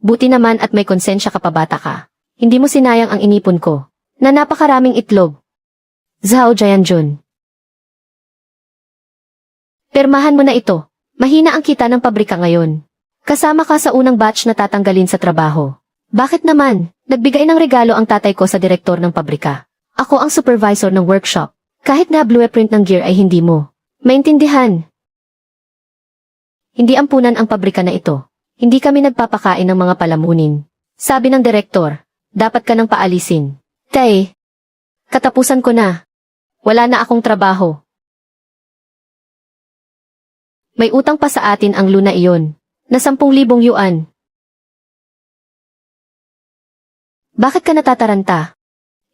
Buti naman at may konsensya ka pa bata ka. Hindi mo sinayang ang inipon ko. Na napakaraming itlog. Zhao Jianjun. Pirmahan mo na ito. Mahina ang kita ng pabrika ngayon. Kasama ka sa unang batch na tatanggalin sa trabaho. Bakit naman? Nagbigay ng regalo ang tatay ko sa direktor ng pabrika. Ako ang supervisor ng workshop. Kahit na blueprint ng gear ay hindi mo maintindihan. Hindi ampunan ang pabrika na ito. Hindi kami nagpapakain ng mga palamunin. Sabi ng direktor, dapat ka nang paalisin. Tay, katapusan ko na. Wala na akong trabaho. May utang pa sa atin ang luna iyon, na 10,000 yuan. Bakit ka natataranta?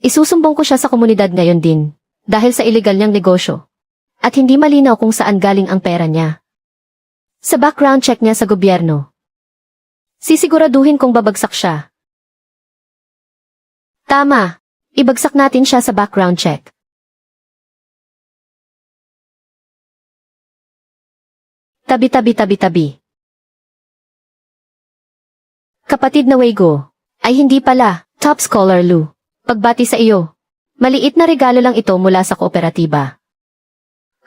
Isusumbong ko siya sa komunidad ngayon din, dahil sa illegal niyang negosyo. At hindi malinaw kung saan galing ang pera niya. Sa background check niya sa gobyerno. Sisiguraduhin kong babagsak siya. Tama. Ibagsak natin siya sa background check. Tabi. Kapatid na Weigo. Ay hindi pala, top scholar Lu. Pagbati sa iyo. Maliit na regalo lang ito mula sa kooperatiba.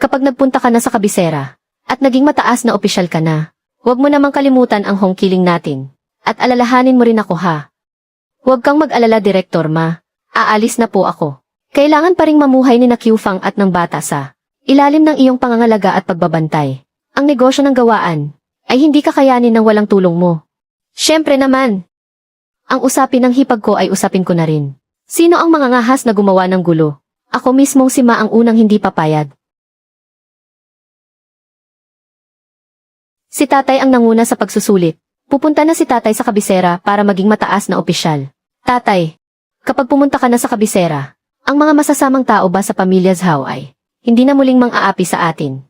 Kapag nagpunta ka na sa kabisera, at naging mataas na opisyal ka na, huwag mo namang kalimutan ang Hongqiling natin. At alalahanin mo rin ako ha. Huwag kang mag-alala Direktor Ma. Aalis na po ako. Kailangan pa ring mamuhay ni na Qiufang at ng bata sa ilalim ng iyong pangangalaga at pagbabantay. Ang negosyo ng gawaan ay hindi kakayanin ng walang tulong mo. Siyempre naman. Ang usapin ng hipag ko ay usapin ko na rin. Sino ang mga ngahas na gumawa ng gulo? Ako mismong si Ma ang unang hindi papayag. Si tatay ang nanguna sa pagsusulit. Pupunta na si tatay sa kabisera para maging mataas na opisyal. Tatay. Kapag pumunta ka na sa kabisera, ang mga masasamang tao ba sa pamilya Zhao ay hindi na muling mang-aapi sa atin.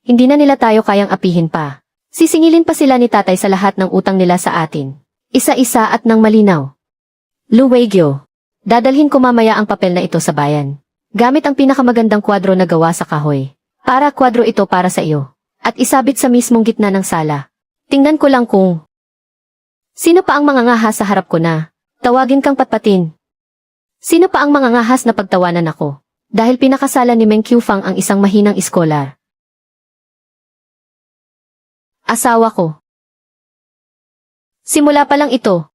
Hindi na nila tayo kayang apihin pa. Sisingilin pa sila ni tatay sa lahat ng utang nila sa atin. Isa-isa at nang malinaw. Lu Weigyo, dadalhin ko mamaya ang papel na ito sa bayan. Gamit ang pinakamagandang kwadro na gawa sa kahoy. Para kwadro ito para sa iyo. At isabit sa mismong gitna ng sala. Tingnan ko lang kung sino pa ang mga ngahas sa harap ko na? Tawagin kang patpatin. Sino pa ang mga ngahas na pagtawanan ako? Dahil pinakasala ni Meng Qiufang ang isang mahinang iskolar. Asawa ko. Simula pa lang ito.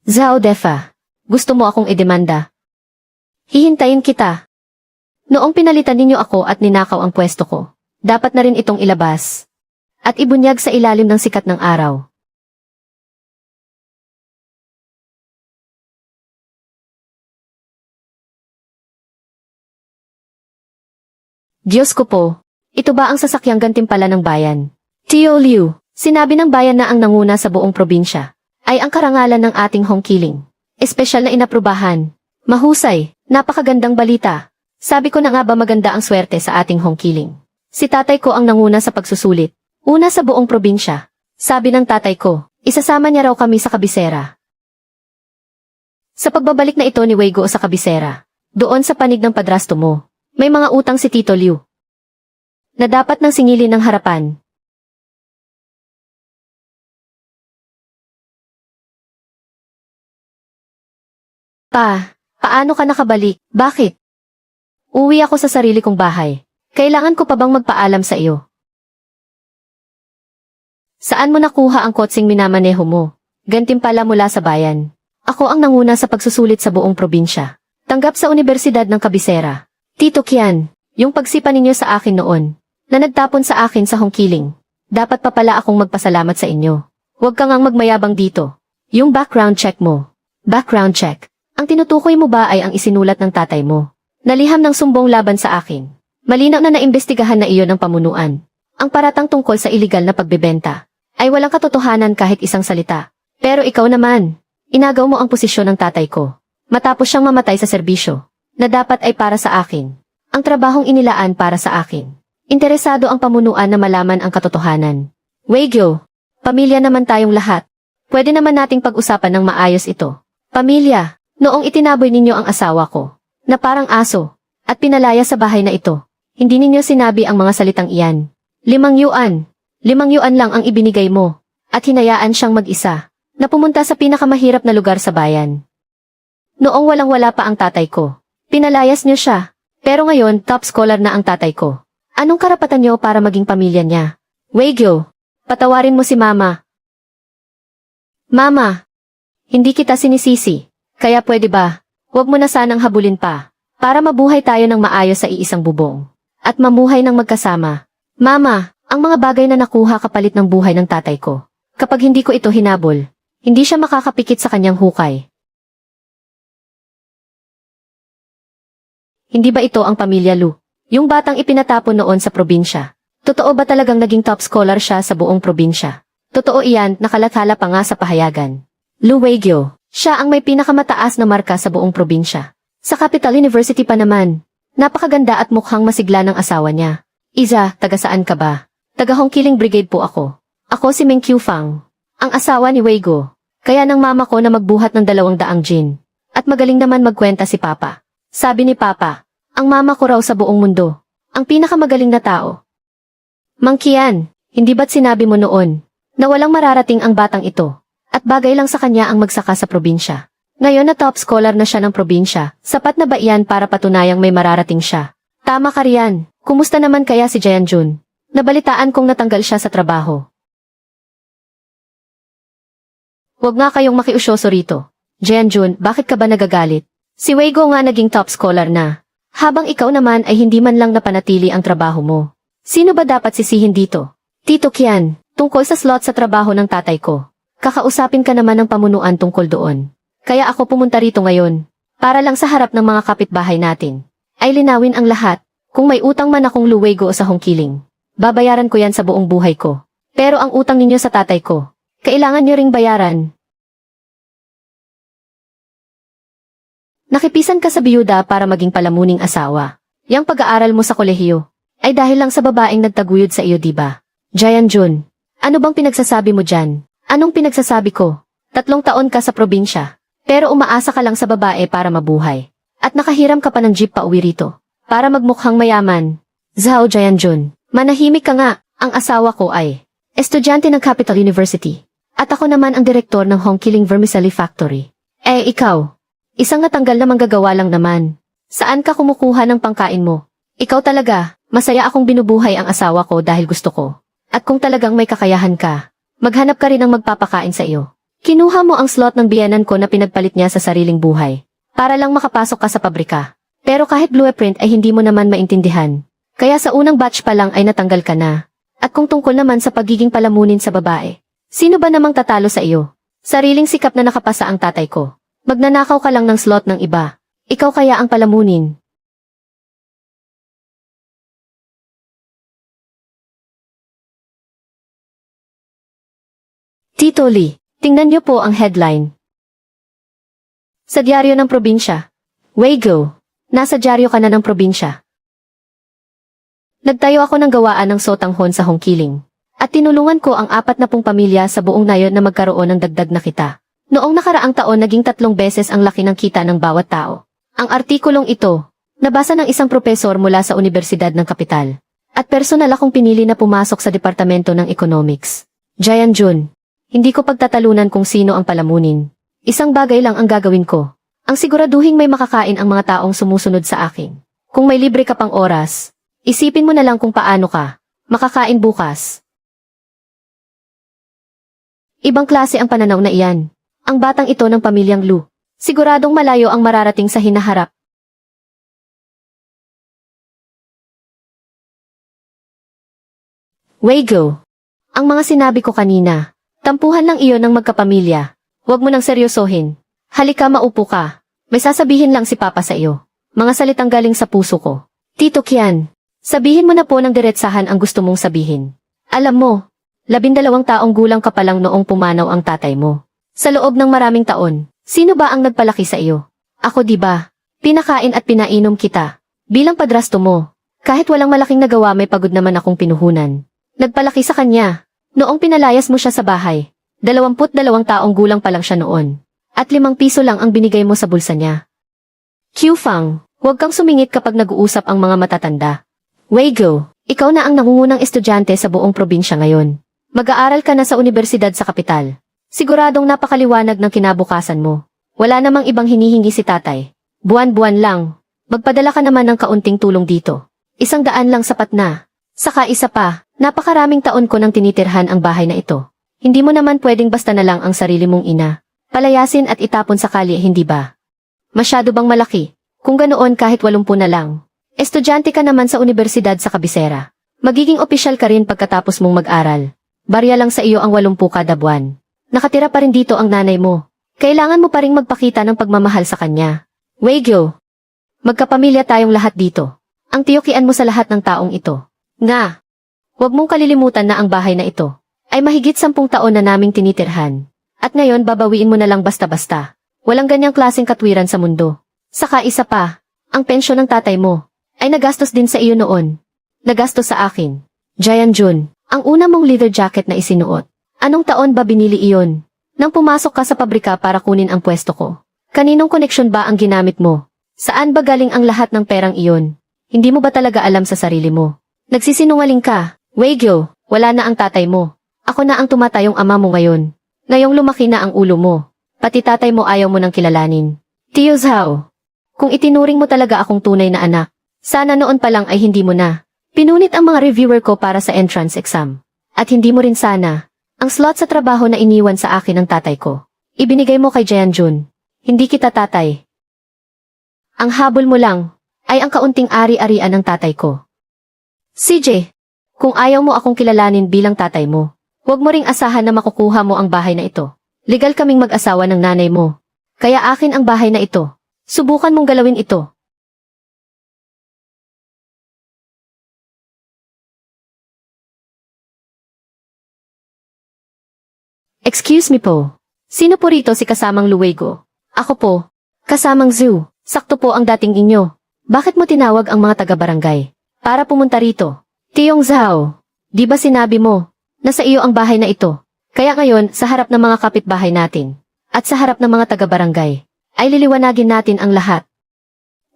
Zhao Defa, gusto mo akong idemanda? Hihintayin kita. Noong pinalitan ninyo ako at ninakaw ang pwesto ko, dapat na rin itong ilabas. At ibunyag sa ilalim ng sikat ng araw. Diyos ko po, ito ba ang sasakyang gantimpala ng bayan? Tio Liu, sinabi ng bayan na ang nanguna sa buong probinsya ay ang karangalan ng ating Hongqiling. Espesyal na inaprubahan. Mahusay, napakagandang balita. Sabi ko na nga ba maganda ang swerte sa ating hongkiling. Si tatay ko ang nanguna sa pagsusulit. Una sa buong probinsya. Sabi ng tatay ko, isasama niya raw kami sa kabisera. Sa pagbabalik na ito ni Weigo sa kabisera, doon sa panig ng padrasto mo, may mga utang si Tito Liu na dapat nang singilin ng harapan. Paano ka nakabalik? Bakit? Uwi ako sa sarili kong bahay. Kailangan ko pa bang magpaalam sa iyo? Saan mo nakuha ang kotseng minamaneho mo? Gantimpala mula sa bayan. Ako ang nanguna sa pagsusulit sa buong probinsya. Tanggap sa Universidad ng Kabisera. Tito Kian, yung pagsipa ninyo sa akin noon, na nagtapon sa akin sa hongkiling. Dapat pa pala akong magpasalamat sa inyo. Huwag ka ngang magmayabang dito. Yung background check mo. Background check. Ang tinutukoy mo ba ay ang isinulat ng tatay mo? Naliham ng sumbong laban sa akin. Malinaw na naimbestigahan na iyon ng pamunuan. Ang paratang tungkol sa iligal na pagbebenta ay walang katotohanan kahit isang salita. Pero ikaw naman, inagaw mo ang posisyon ng tatay ko. Matapos siyang mamatay sa serbisyo, na dapat ay para sa akin. Ang trabahong inilaan para sa akin. Interesado ang pamunuan na malaman ang katotohanan. Weigyo, pamilya naman tayong lahat. Pwede naman nating pag-usapan ng maayos ito. Pamilya, noong itinaboy ninyo ang asawa ko, na parang aso, at pinalaya sa bahay na ito, hindi ninyo sinabi ang mga salitang iyan. 5 yuan. 5 yuan lang ang ibinigay mo, at hinayaan siyang mag-isa, na pumunta sa pinakamahirap na lugar sa bayan. Noong walang-wala pa ang tatay ko, pinalayas niyo siya, pero ngayon top scholar na ang tatay ko. Anong karapatan niyo para maging pamilya niya? Weigyo, patawarin mo si Mama. Mama, hindi kita sinisisi, kaya pwede ba, huwag mo na sanang habulin pa, para mabuhay tayo ng maayos sa iisang bubong, at mamuhay ng magkasama. Mama, ang mga bagay na nakuha kapalit ng buhay ng tatay ko. Kapag hindi ko ito hinabol, hindi siya makakapikit sa kanyang hukay. Hindi ba ito ang pamilya Lu? Yung batang ipinatapon noon sa probinsya. Totoo ba talagang naging top scholar siya sa buong probinsya? Totoo iyan, nakalathala pa nga sa pahayagan. Lu Weigyo, siya ang may pinakamataas na marka sa buong probinsya. Sa Capital University pa naman. Napakaganda at mukhang masigla ng asawa niya. Iza, taga saan ka ba? Taga Hongkiling Brigade po ako. Ako si Meng Qiufang, ang asawa ni Weigo. Kaya ng mama ko na magbuhat ng 200 jin. At magaling naman magkwenta si Papa. Sabi ni Papa, ang mama ko raw sa buong mundo, ang pinakamagaling na tao. Mang Kian, hindi ba't sinabi mo noon, na walang mararating ang batang ito, at bagay lang sa kanya ang magsaka sa probinsya. Ngayon na top scholar na siya ng probinsya, sapat na ba iyan para patunayang may mararating siya? Tama ka riyan. Kumusta naman kaya si Jayanjun? Nabalitaan kong natanggal siya sa trabaho. Huwag nga kayong makiusyoso rito. Jayanjun, bakit ka ba nagagalit? Si Weigo nga naging top scholar na. Habang ikaw naman ay hindi man lang napanatili ang trabaho mo. Sino ba dapat sisihin dito? Tito Kian, tungkol sa slot sa trabaho ng tatay ko. Kakausapin ka naman ng pamunuan tungkol doon. Kaya ako pumunta rito ngayon. Para lang sa harap ng mga kapitbahay natin. Ay linawin ang lahat. Kung may utang man akong Lu Weigo sa hongkiling, babayaran ko yan sa buong buhay ko. Pero ang utang ninyo sa tatay ko, kailangan nyo ring bayaran. Nakipisan ka sa biyuda para maging palamuning asawa. Yang pag-aaral mo sa kolehiyo, ay dahil lang sa babaeng nagtaguyod sa iyo, diba? Jayanjun, ano bang pinagsasabi mo dyan? Anong pinagsasabi ko? 3 taon ka sa probinsya, pero umaasa ka lang sa babae para mabuhay. At nakahiram ka pa ng jeep pa uwi rito. Para magmukhang mayaman. Zhao Jayanjun, manahimik ka nga, ang asawa ko ay estudyante ng Capital University. At ako naman ang direktor ng Hongkiling Vermicelli Factory. Ikaw, isang natanggal na manggagawa lang naman. Saan ka kumukuha ng pangkain mo? Ikaw talaga, masaya akong binubuhay ang asawa ko dahil gusto ko. At kung talagang may kakayahan ka, maghanap ka rin ng magpapakain sa iyo. Kinuha mo ang slot ng biyenan ko na pinagpalit niya sa sariling buhay. Para lang makapasok ka sa pabrika. Pero kahit blueprint ay hindi mo naman maintindihan. Kaya sa unang batch pa lang ay natanggal ka na. At kung tungkol naman sa pagiging palamunin sa babae, sino ba namang tatalo sa iyo? Sariling sikap na nakapasa ang tatay ko. Magnanakaw ka lang ng slot ng iba. Ikaw kaya ang palamunin. Tito Lee, tingnan niyo po ang headline. Sa diaryo ng probinsya, Weigo, Nasa dyaryo ka na ng probinsya. Nagtayo ako ng gawaan ng sotanghon sa Hongkiling. At tinulungan ko ang 40 pamilya sa buong nayon na magkaroon ng dagdag na kita. Noong nakaraang taon naging 3 beses ang laki ng kita ng bawat tao. Ang artikulong ito, nabasa ng isang propesor mula sa Universidad ng Kapital. At personal akong pinili na pumasok sa Departamento ng Economics. Jayan Jun, hindi ko pagtatalunan kung sino ang palamunin. Isang bagay lang ang gagawin ko. Ang siguraduhing may makakain ang mga taong sumusunod sa akin. Kung may libre ka pang oras, isipin mo na lang kung paano ka makakain bukas. Ibang klase ang pananaw na iyan. Ang batang ito ng pamilyang Lu. Siguradong malayo ang mararating sa hinaharap. Weigo. Ang mga sinabi ko kanina. Tampuhan lang iyon ng magkapamilya. Huwag mo nang seryosohin. Halika, maupo ka. May sasabihin lang si Papa sa iyo. Mga salitang galing sa puso ko. Tito Kian, sabihin mo na po ng diretsahan ang gusto mong sabihin. Alam mo, 12 taong gulang ka pa lang noong pumanaw ang tatay mo. Sa loob ng maraming taon, sino ba ang nagpalaki sa iyo? Ako, di ba? Pinakain at pinainom kita. Bilang padrasto mo, kahit walang malaking nagawa may pagod naman akong pinuhunan. Nagpalaki sa kanya. Noong pinalayas mo siya sa bahay, 22 taong gulang pa lang siya noon. At 5 piso lang ang binigay mo sa bulsa niya. Q Fang, huwag kang sumingit kapag nag-uusap ang mga matatanda. Weigo, ikaw na ang nangungunang estudyante sa buong probinsya ngayon. Mag-aaral ka na sa universidad sa kapital. Siguradong napakaliwanag ng kinabukasan mo. Wala namang ibang hinihingi si tatay. Buwan-buwan lang. Magpadala ka naman ng kaunting tulong dito. 100 lang sapat na. Saka isa pa, napakaraming taon ko nang tinitirhan ang bahay na ito. Hindi mo naman pwedeng basta na lang ang sarili mong ina. Palayasin at itapon sa kalye, hindi ba? Masyado bang malaki? Kung ganoon kahit 80 na lang. Estudyante ka naman sa universidad sa kabisera. Magiging opisyal ka rin pagkatapos mong mag-aral. Barya lang sa iyo ang 80 kada buwan. Nakatira pa rin dito ang nanay mo. Kailangan mo pa rin magpakita ng pagmamahal sa kanya. Weigyo, magkapamilya tayong lahat dito. Ang tiyukian mo sa lahat ng taong ito. Nga, huwag mong kalilimutan na ang bahay na ito ay mahigit 10 taon na naming tinitirhan. At ngayon babawiin mo na lang basta-basta. Walang ganyang klaseng katwiran sa mundo. Saka isa pa, ang pensyon ng tatay mo ay nagastos din sa iyo noon. Nagastos sa akin. Jayan Jun, ang una mong leather jacket na isinuot. Anong taon ba binili iyon? Nang pumasok ka sa pabrika para kunin ang pwesto ko. Kaninong koneksyon ba ang ginamit mo? Saan ba galing ang lahat ng perang iyon? Hindi mo ba talaga alam sa sarili mo? Nagsisinungaling ka. Weigyo, wala na ang tatay mo. Ako na ang tumatayong ama mo ngayon. Ngayong lumaki na ang ulo mo. Pati tatay mo ayaw mo nang kilalanin. Tio Zhao, kung itinuring mo talaga akong tunay na anak, sana noon pa lang ay hindi mo na pinunit ang mga reviewer ko para sa entrance exam. At hindi mo rin sana ang slot sa trabaho na iniwan sa akin ng tatay ko. Ibinigay mo kay Jayan Jun. Hindi kita tatay. Ang habol mo lang ay ang kaunting ari-arian ng tatay ko. CJ, kung ayaw mo akong kilalanin bilang tatay mo, huwag mo ring asahan na makukuha mo ang bahay na ito. Legal kaming mag-asawa ng nanay mo. Kaya akin ang bahay na ito. Subukan mong galawin ito. Excuse me po. Sino po rito si kasamang Luwego? Ako po. Kasamang Zhu. Sakto po ang dating inyo. Bakit mo tinawag ang mga taga-barangay para pumunta rito? Tiyong Zhao, di ba sinabi mo na sa iyo ang bahay na ito? Kaya ngayon, sa harap ng mga kapitbahay natin at sa harap ng mga taga-barangay, ay liliwanagin natin ang lahat.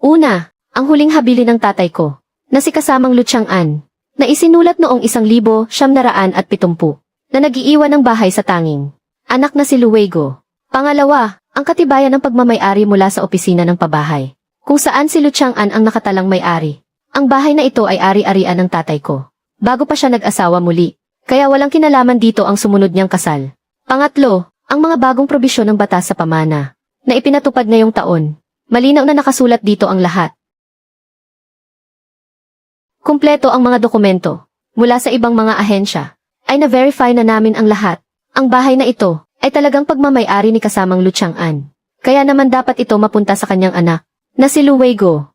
Una, ang huling habili ng tatay ko, na si kasamang Lu Chang'an, na isinulat noong 1970 na nag-iiwan ng bahay sa tanging anak na si Luwego. Pangalawa, ang katibayan ng pagmamay-ari mula sa opisina ng pabahay, kung saan si Lu Chang'an ang nakatalang may-ari. Ang bahay na ito ay ari-arian ng tatay ko, bago pa siya nag-asawa muli, kaya walang kinalaman dito ang sumunod niyang kasal. Pangatlo, ang mga bagong probisyon ng batas sa pamana, na ipinatupad ngayong taon. Malinaw na nakasulat dito ang lahat. Kumpleto ang mga dokumento, mula sa ibang mga ahensya, ay na-verify na namin ang lahat. Ang bahay na ito ay talagang pagmamay-ari ni kasamang Lu Chang'an. Kaya naman dapat ito mapunta sa kanyang anak, na si Luwego.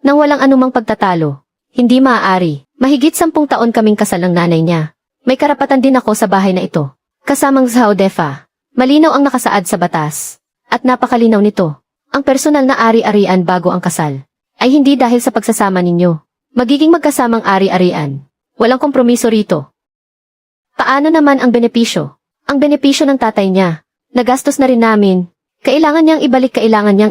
Nang walang anumang pagtatalo, hindi maaari. Mahigit 10 taon kaming kasal ng nanay niya. May karapatan din ako sa bahay na ito. Kasamang Zhao Defa. Malinaw ang nakasaad sa batas. At napakalinaw nito. Ang personal na ari-arian bago ang kasal ay hindi dahil sa pagsasama ninyo. Magiging magkasamang ari-arian. Walang kompromiso rito. Paano naman ang benepisyo? Ang benepisyo ng tatay niya. Nagastos na rin namin. Kailangan niyang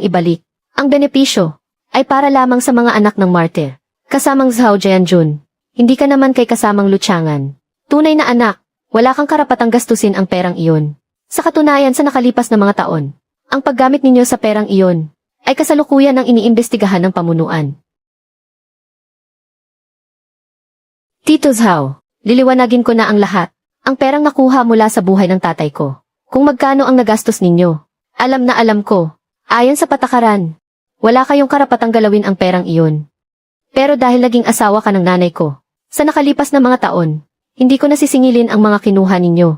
ibalik. Ang benepisyo ay para lamang sa mga anak ng martir. Kasamang Zhao Jianjun. Hindi ka naman kay kasamang Luchangan. Tunay na anak, wala kang karapatang gastusin ang perang iyon. Sa katunayan sa nakalipas na mga taon, ang paggamit ninyo sa perang iyon ay kasalukuyan ng iniimbestigahan ng pamunuan. Tito Zhao, liliwanagin ko na ang lahat. Ang perang nakuha mula sa buhay ng tatay ko. Kung magkano ang nagastos ninyo. Alam na alam ko. Ayon sa patakaran, wala kayong karapatang galawin ang perang iyon. Pero dahil naging asawa ka ng nanay ko, sa nakalipas na mga taon, hindi ko nasisingilin ang mga kinuha ninyo.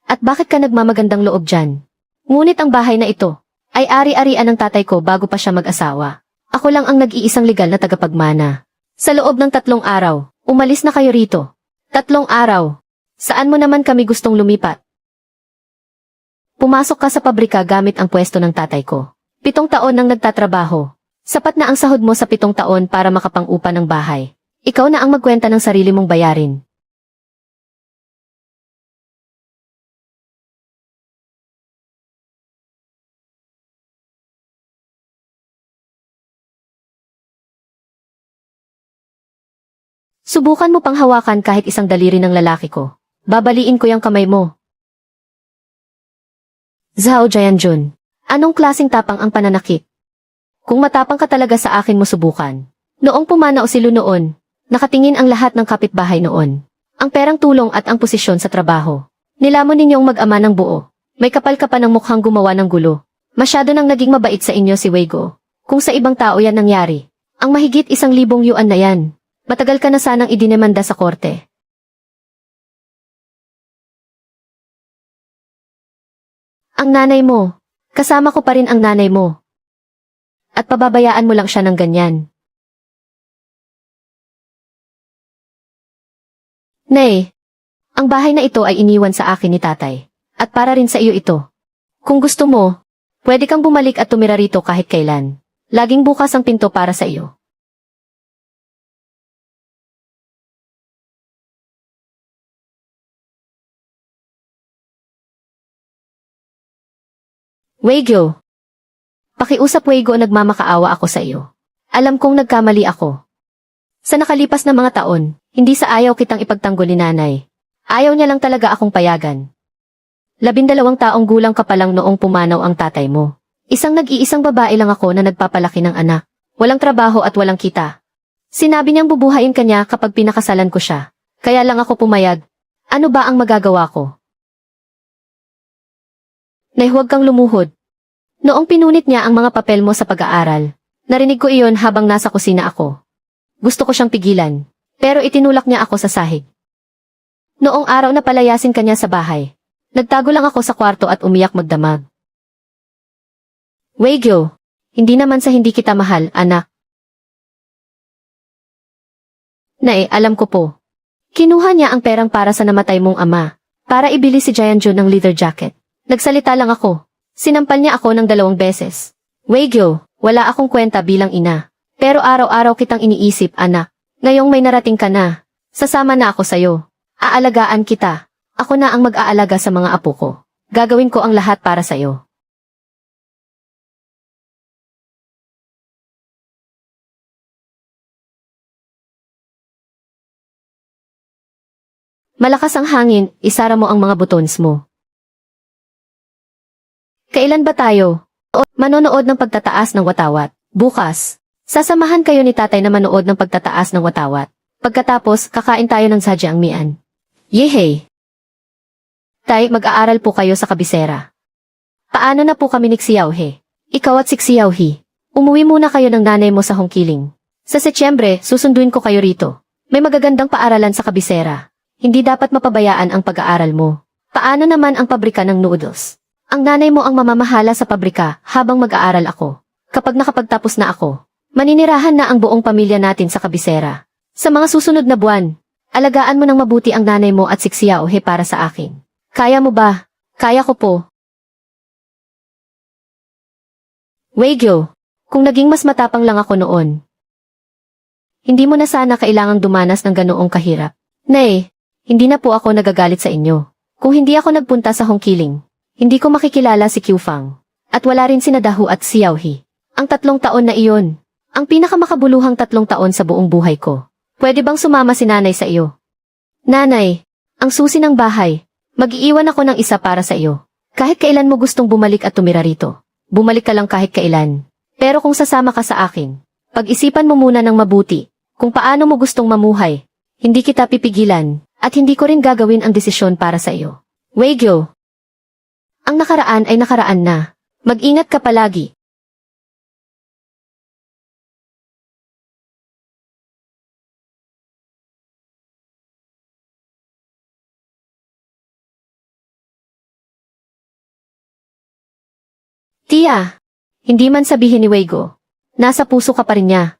At bakit ka nagmamagandang loob dyan? Ngunit ang bahay na ito ay ari-arian ng tatay ko bago pa siya mag-asawa. Ako lang ang nag-iisang legal na tagapagmana. Sa loob ng 3 araw, umalis na kayo rito. 3 araw. Saan mo naman kami gustong lumipat? Pumasok ka sa pabrika gamit ang pwesto ng tatay ko. 7 taon nang nagtatrabaho. Sapat na ang sahod mo sa 7 taon para makapang-upa ng bahay. Ikaw na ang magkwenta ng sarili mong bayarin. Subukan mo pang hawakan kahit isang daliri ng lalaki ko. Babaliin ko yung kamay mo. Zhao Jianjun, anong klaseng tapang ang pananakit? Kung matapang ka talaga sa akin mo subukan. Noong pumanaw si Lu noon, nakatingin ang lahat ng kapitbahay noon. Ang perang tulong at ang posisyon sa trabaho. Nilamon ninyong mag-ama ng buo. May kapal ka pa ng mukhang gumawa ng gulo. Masyado nang naging mabait sa inyo si Weigo. Kung sa ibang tao yan nangyari, ang mahigit 1,000 yuan na yan. Matagal ka na sanang idinemanda sa korte. Ang nanay mo. Kasama ko pa rin ang nanay mo. At pababayaan mo lang siya ng ganyan. Nay, ang bahay na ito ay iniwan sa akin ni tatay. At para rin sa iyo ito. Kung gusto mo, pwede kang bumalik at tumira rito kahit kailan. Laging bukas ang pinto para sa iyo. Weigo. Pakiusap Weigo, nagmamakaawa ako sa iyo. Alam kong nagkamali ako. Sa nakalipas na mga taon, hindi sa ayaw kitang ipagtanggol ni nanay. Ayaw niya lang talaga akong payagan. 12 taong gulang ka pa lang noong pumanaw ang tatay mo. Isang nag-iisang babae lang ako na nagpapalaki ng anak. Walang trabaho at walang kita. Sinabi niyang bubuhayin ka niya kapag pinakasalan ko siya. Kaya lang ako pumayag. Ano ba ang magagawa ko? Nay, huwag kang lumuhod. Noong pinunit niya ang mga papel mo sa pag-aaral, narinig ko iyon habang nasa kusina ako. Gusto ko siyang pigilan, pero itinulak niya ako sa sahig. Noong araw na palayasin kanya sa bahay, nagtago lang ako sa kwarto at umiyak magdamag. Weigo, hindi naman sa hindi kita mahal, anak. Nay, alam ko po. Kinuha niya ang perang para sa namatay mong ama, para ibili si Jianjun ng leather jacket. Nagsalita lang ako. Sinampal niya ako ng 2 beses. Weigo, wala akong kwenta bilang ina. Pero araw-araw kitang iniisip, anak. Ngayong may narating ka na, sasama na ako sa'yo. Aalagaan kita. Ako na ang mag-aalaga sa mga apo ko. Gagawin ko ang lahat para sa'yo. Malakas ang hangin, isara mo ang mga buttons mo. Kailan ba tayo? Manonood ng pagtataas ng watawat. Bukas. Sasamahan kayo ni tatay na manood ng pagtataas ng watawat. Pagkatapos, kakain tayo ng sadyangmian. Yehey! Tay, mag-aaral po kayo sa kabisera. Paano na po kami ni Xiaohe? Ikaw at si Xiaohe. Umuwi muna kayo ng nanay mo sa Hongqiling. Sa Setyembre, susunduin ko kayo rito. May magagandang paaralan sa kabisera. Hindi dapat mapabayaan ang pag-aaral mo. Paano naman ang pabrika ng noodles? Ang nanay mo ang mamamahala sa pabrika habang mag-aaral ako. Kapag nakapagtapos na ako, maninirahan na ang buong pamilya natin sa kabisera. Sa mga susunod na buwan, alagaan mo ng mabuti ang nanay mo at si Xiaohe para sa akin. Kaya mo ba? Kaya ko po. Weigo, Kung naging mas matapang lang ako noon, hindi mo na sana kailangang dumanas ng ganoong kahirap. Nay, hindi na po ako nagagalit sa inyo. Kung hindi ako nagpunta sa Hongqiling, hindi ko makikilala si Qiufang. At wala rin si Dahu at si Yaohi. Ang 3 taon na iyon, ang pinakamakabuluhang 3 taon sa buong buhay ko. Pwede bang sumama si nanay sa iyo? Nanay, ang susi ng bahay. Mag-iiwan ako ng isa para sa iyo. Kahit kailan mo gustong bumalik at tumira rito, bumalik ka lang kahit kailan. Pero kung sasama ka sa akin, pag-isipan mo muna ng mabuti kung paano mo gustong mamuhay. Hindi kita pipigilan at hindi ko rin gagawin ang desisyon para sa iyo. Weigyo, ang nakaraan ay nakaraan na. Mag-ingat ka palagi. Tia, hindi man sabihin ni Weigo, nasa puso ka pa rin niya.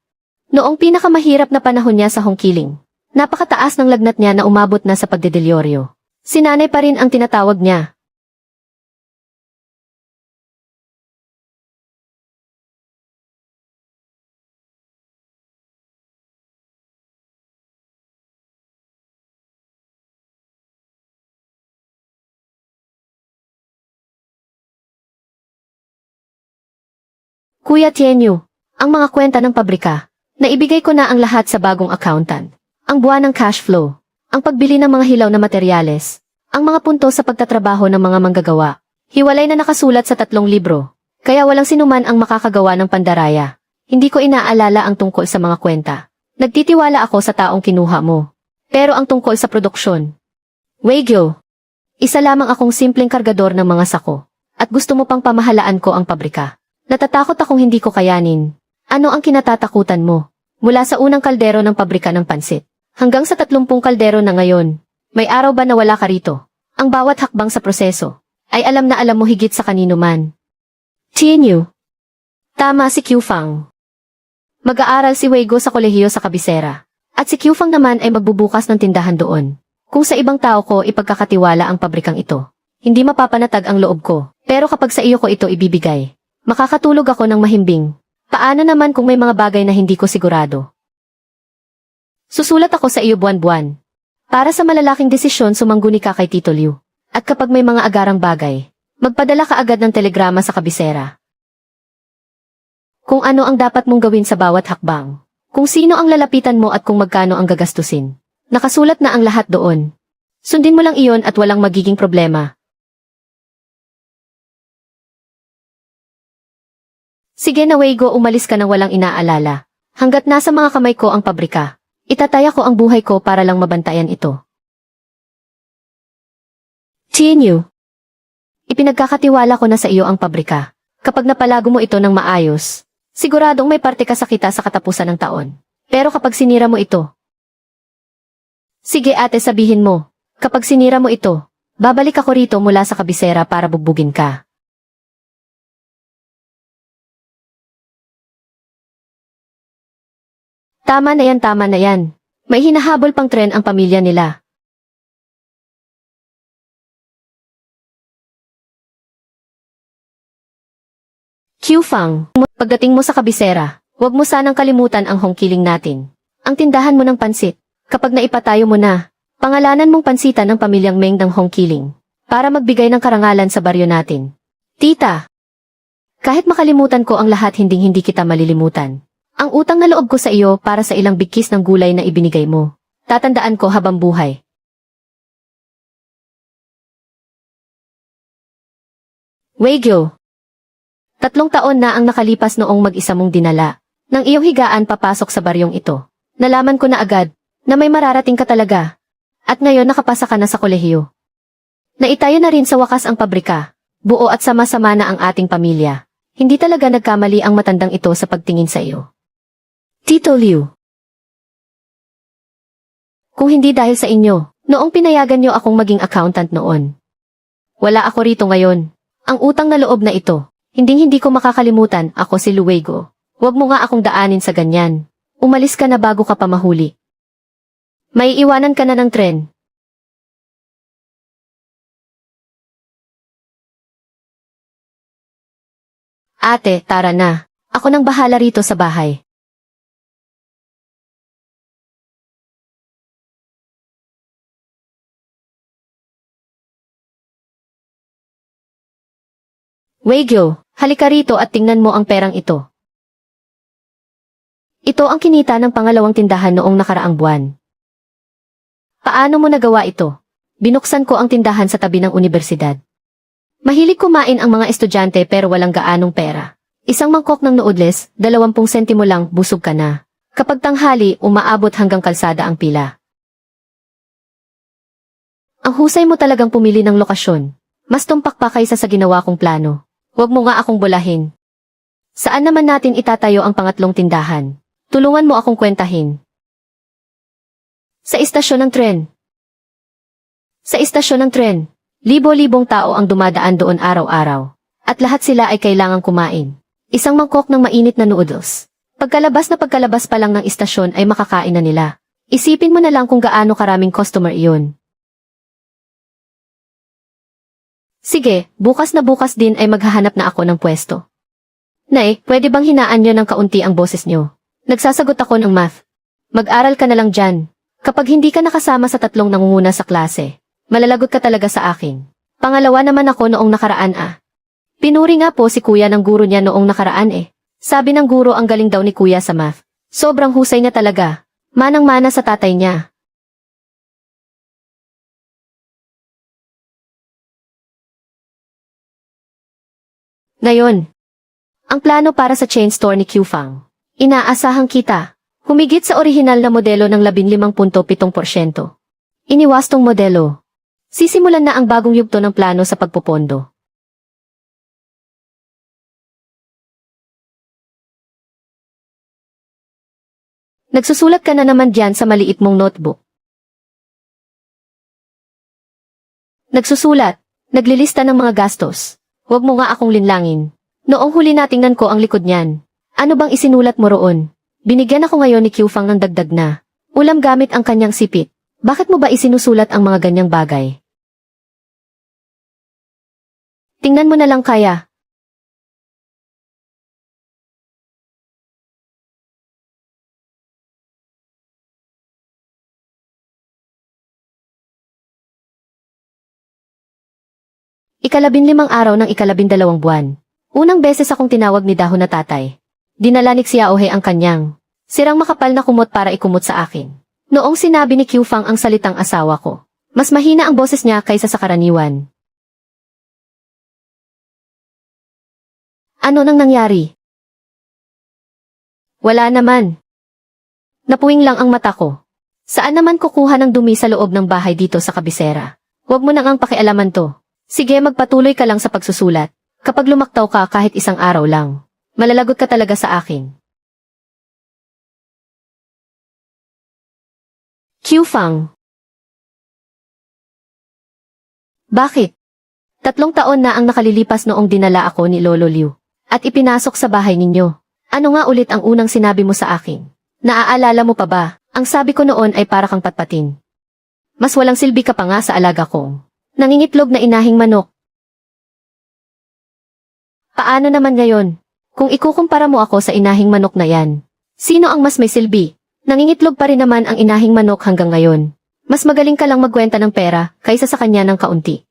Noong pinakamahirap na panahon niya sa Hongqiling, napakataas ng lagnat niya na umabot na sa pagdedelyoryo. Si nanay pa rin ang tinatawag niya. Kuya Tianyu, ang mga kwenta ng pabrika, naibigay ko na ang lahat sa bagong accountant. Ang buwan ng cash flow, ang pagbili ng mga hilaw na materyales, ang mga punto sa pagtatrabaho ng mga manggagawa. Hiwalay na nakasulat sa 3 libro, kaya walang sinuman ang makakagawa ng pandaraya. Hindi ko inaalala ang tungkol sa mga kwenta. Nagtitiwala ako sa taong kinuha mo. Pero ang tungkol sa produksyon. Weigyo, isa lamang akong simpleng kargador ng mga sako, at gusto mo pang pamahalaan ko ang pabrika. Natatakot akong hindi ko kayanin. Ano ang kinatatakutan mo? Mula sa unang kaldero ng pabrika ng pansit, hanggang sa 30 kaldero na ngayon, may araw ba na wala ka rito? Ang bawat hakbang sa proseso, ay alam na alam mo higit sa kanino man. Tianyu. Tama si Qiufang. Mag-aaral si Weigo sa kolehiyo sa kabisera, at si Qiufang naman ay magbubukas ng tindahan doon. Kung sa ibang tao ko ipagkakatiwala ang pabrikang ito, hindi mapapanatag ang loob ko, pero kapag sa iyo ko ito ibibigay, makakatulog ako ng mahimbing. Paano naman kung may mga bagay na hindi ko sigurado? Susulat ako sa iyo buwan-buwan. Para sa malalaking desisyon sumangguni ka kay Tito Liu. At kapag may mga agarang bagay, magpadala ka agad ng telegrama sa kabisera. Kung ano ang dapat mong gawin sa bawat hakbang. Kung sino ang lalapitan mo at kung magkano ang gagastusin. Nakasulat na ang lahat doon. Sundin mo lang iyon at walang magiging problema. Sige na Weigo, umalis ka nang walang inaalala. Hanggat nasa mga kamay ko ang pabrika, itataya ko ang buhay ko para lang mabantayan ito. Tianyu, ipinagkakatiwala ko na sa iyo ang pabrika. Kapag napalago mo ito ng maayos, siguradong may parte ka sa kita sa katapusan ng taon. Pero kapag sinira mo ito, sige ate, sabihin mo, kapag sinira mo ito, babalik ako rito mula sa kabisera para bugbugin ka. Tama na yan, tama na yan. May hinahabol pang tren ang pamilya nila. Qiufang, pagdating mo sa kabisera, huwag mo sanang kalimutan ang Hongqiling natin. Ang tindahan mo ng pansit. Kapag naipatayo mo na, pangalanan mong pansitan ng pamilyang Meng ng Hongqiling para magbigay ng karangalan sa baryo natin. Tita, kahit makalimutan ko ang lahat, hindi kita malilimutan. Ang utang na loob ko sa iyo para sa ilang bigkis ng gulay na ibinigay mo. Tatandaan ko habang buhay. Weigyo, 3 taon na ang nakalipas noong mag-isa mong dinala ng iyong higaan papasok sa baryong ito. Nalaman ko na agad na may mararating ka talaga. At ngayon nakapasa ka na sa kolehiyo. Naitayo na rin sa wakas ang pabrika. Buo at sama-sama na ang ating pamilya. Hindi talaga nagkamali ang matandang ito sa pagtingin sa iyo. Tito Liu. Kung hindi dahil sa inyo, noong pinayagan niyo akong maging accountant noon. Wala ako rito ngayon. Ang utang na loob na ito, hindi ko makakalimutan. Ako si Luego. Huwag mo nga akong daanin sa ganyan. Umalis ka na bago ka pa mahuli. May iwanan ka na ng tren. Ate, tara na. Ako nang bahala rito sa bahay. Weigyo, halika rito at tingnan mo ang perang ito. Ito ang kinita ng pangalawang tindahan noong nakaraang buwan. Paano mo nagawa ito? Binuksan ko ang tindahan sa tabi ng universidad. Mahilig kumain ang mga estudyante pero walang gaanong pera. Isang mangkok ng noodles, 20 sentimo lang, busog ka na. Kapag tanghali, umaabot hanggang kalsada ang pila. Ang husay mo talagang pumili ng lokasyon. Mas tumpak pa kaysa sa ginawa kong plano. Huwag mo nga akong bulahin. Saan naman natin itatayo ang pangatlong tindahan? Tulungan mo akong kwentahin. Sa istasyon ng tren. Sa istasyon ng tren, libo-libong tao ang dumadaan doon araw-araw. At lahat sila ay kailangang kumain. Isang mangkok ng mainit na noodles. Pagkalabas pa lang ng istasyon ay makakain na nila. Isipin mo na lang kung gaano karaming customer iyon. Sige, bukas na bukas din ay maghahanap na ako ng pwesto. Nay, pwede bang hinaan nyo ng kaunti ang boses nyo? Nagsasagot ako ng math. Mag-aral ka na lang dyan. Kapag hindi ka nakasama sa tatlong nangunguna sa klase, malalagot ka talaga sa akin. Pangalawa naman ako noong nakaraan Pinuri nga po si kuya ng guro niya noong nakaraan Sabi ng guro ang galing daw ni kuya sa math. Sobrang husay niya talaga. Manang-mana sa tatay niya. Ngayon, ang plano para sa chain store ni Qfang. Inaasahang kita. Humigit sa orihinal na modelo ng 15.7%. Iniwastong modelo. Sisimulan na ang bagong yugto ng plano sa pagpopondo. Nagsusulat ka na naman diyan sa maliit mong notebook. Nagsusulat, naglilista ng mga gastos. Huwag mo nga akong linlangin. Noong huli natingnan ko ang likod niyan. Ano bang isinulat mo roon? Binigyan ako ngayon ni Qfang ng dagdag na ulam gamit ang kanyang sipit. Bakit mo ba isinusulat ang mga ganyang bagay? Tingnan mo na lang kaya. Ika-15 araw ng ika-12 buwan. Unang beses akong tinawag ni dahon na tatay. Dinala ni Xiaohe ang kanyang sirang makapal na kumot para ikumot sa akin. Noong sinabi ni Qfang ang salitang asawa ko, mas mahina ang boses niya kaysa sa karaniwan. Ano nang nangyari? Wala naman. Napuwing lang ang mata ko. Saan naman kukuha ng dumi sa loob ng bahay dito sa kabisera? Huwag mo nang ang pakialaman to. Sige, magpatuloy ka lang sa pagsusulat. Kapag lumaktaw ka kahit isang araw lang, malalagot ka talaga sa akin. Qfang. Bakit? 3 taon na ang nakalilipas noong dinala ako ni Lolo Liu at ipinasok sa bahay ninyo. Ano nga ulit ang unang sinabi mo sa akin? Naaalala mo pa ba? Ang sabi ko noon ay para kang patpatin. Mas walang silbi ka pa nga sa alaga kong nangingitlog na inahing manok. Paano naman ngayon? Kung ikukumpara mo ako sa inahing manok na yan, sino ang mas may silbi? Nangingitlog pa rin naman ang inahing manok hanggang ngayon. Mas magaling ka lang magkwenta ng pera kaysa sa kanya ng kaunti.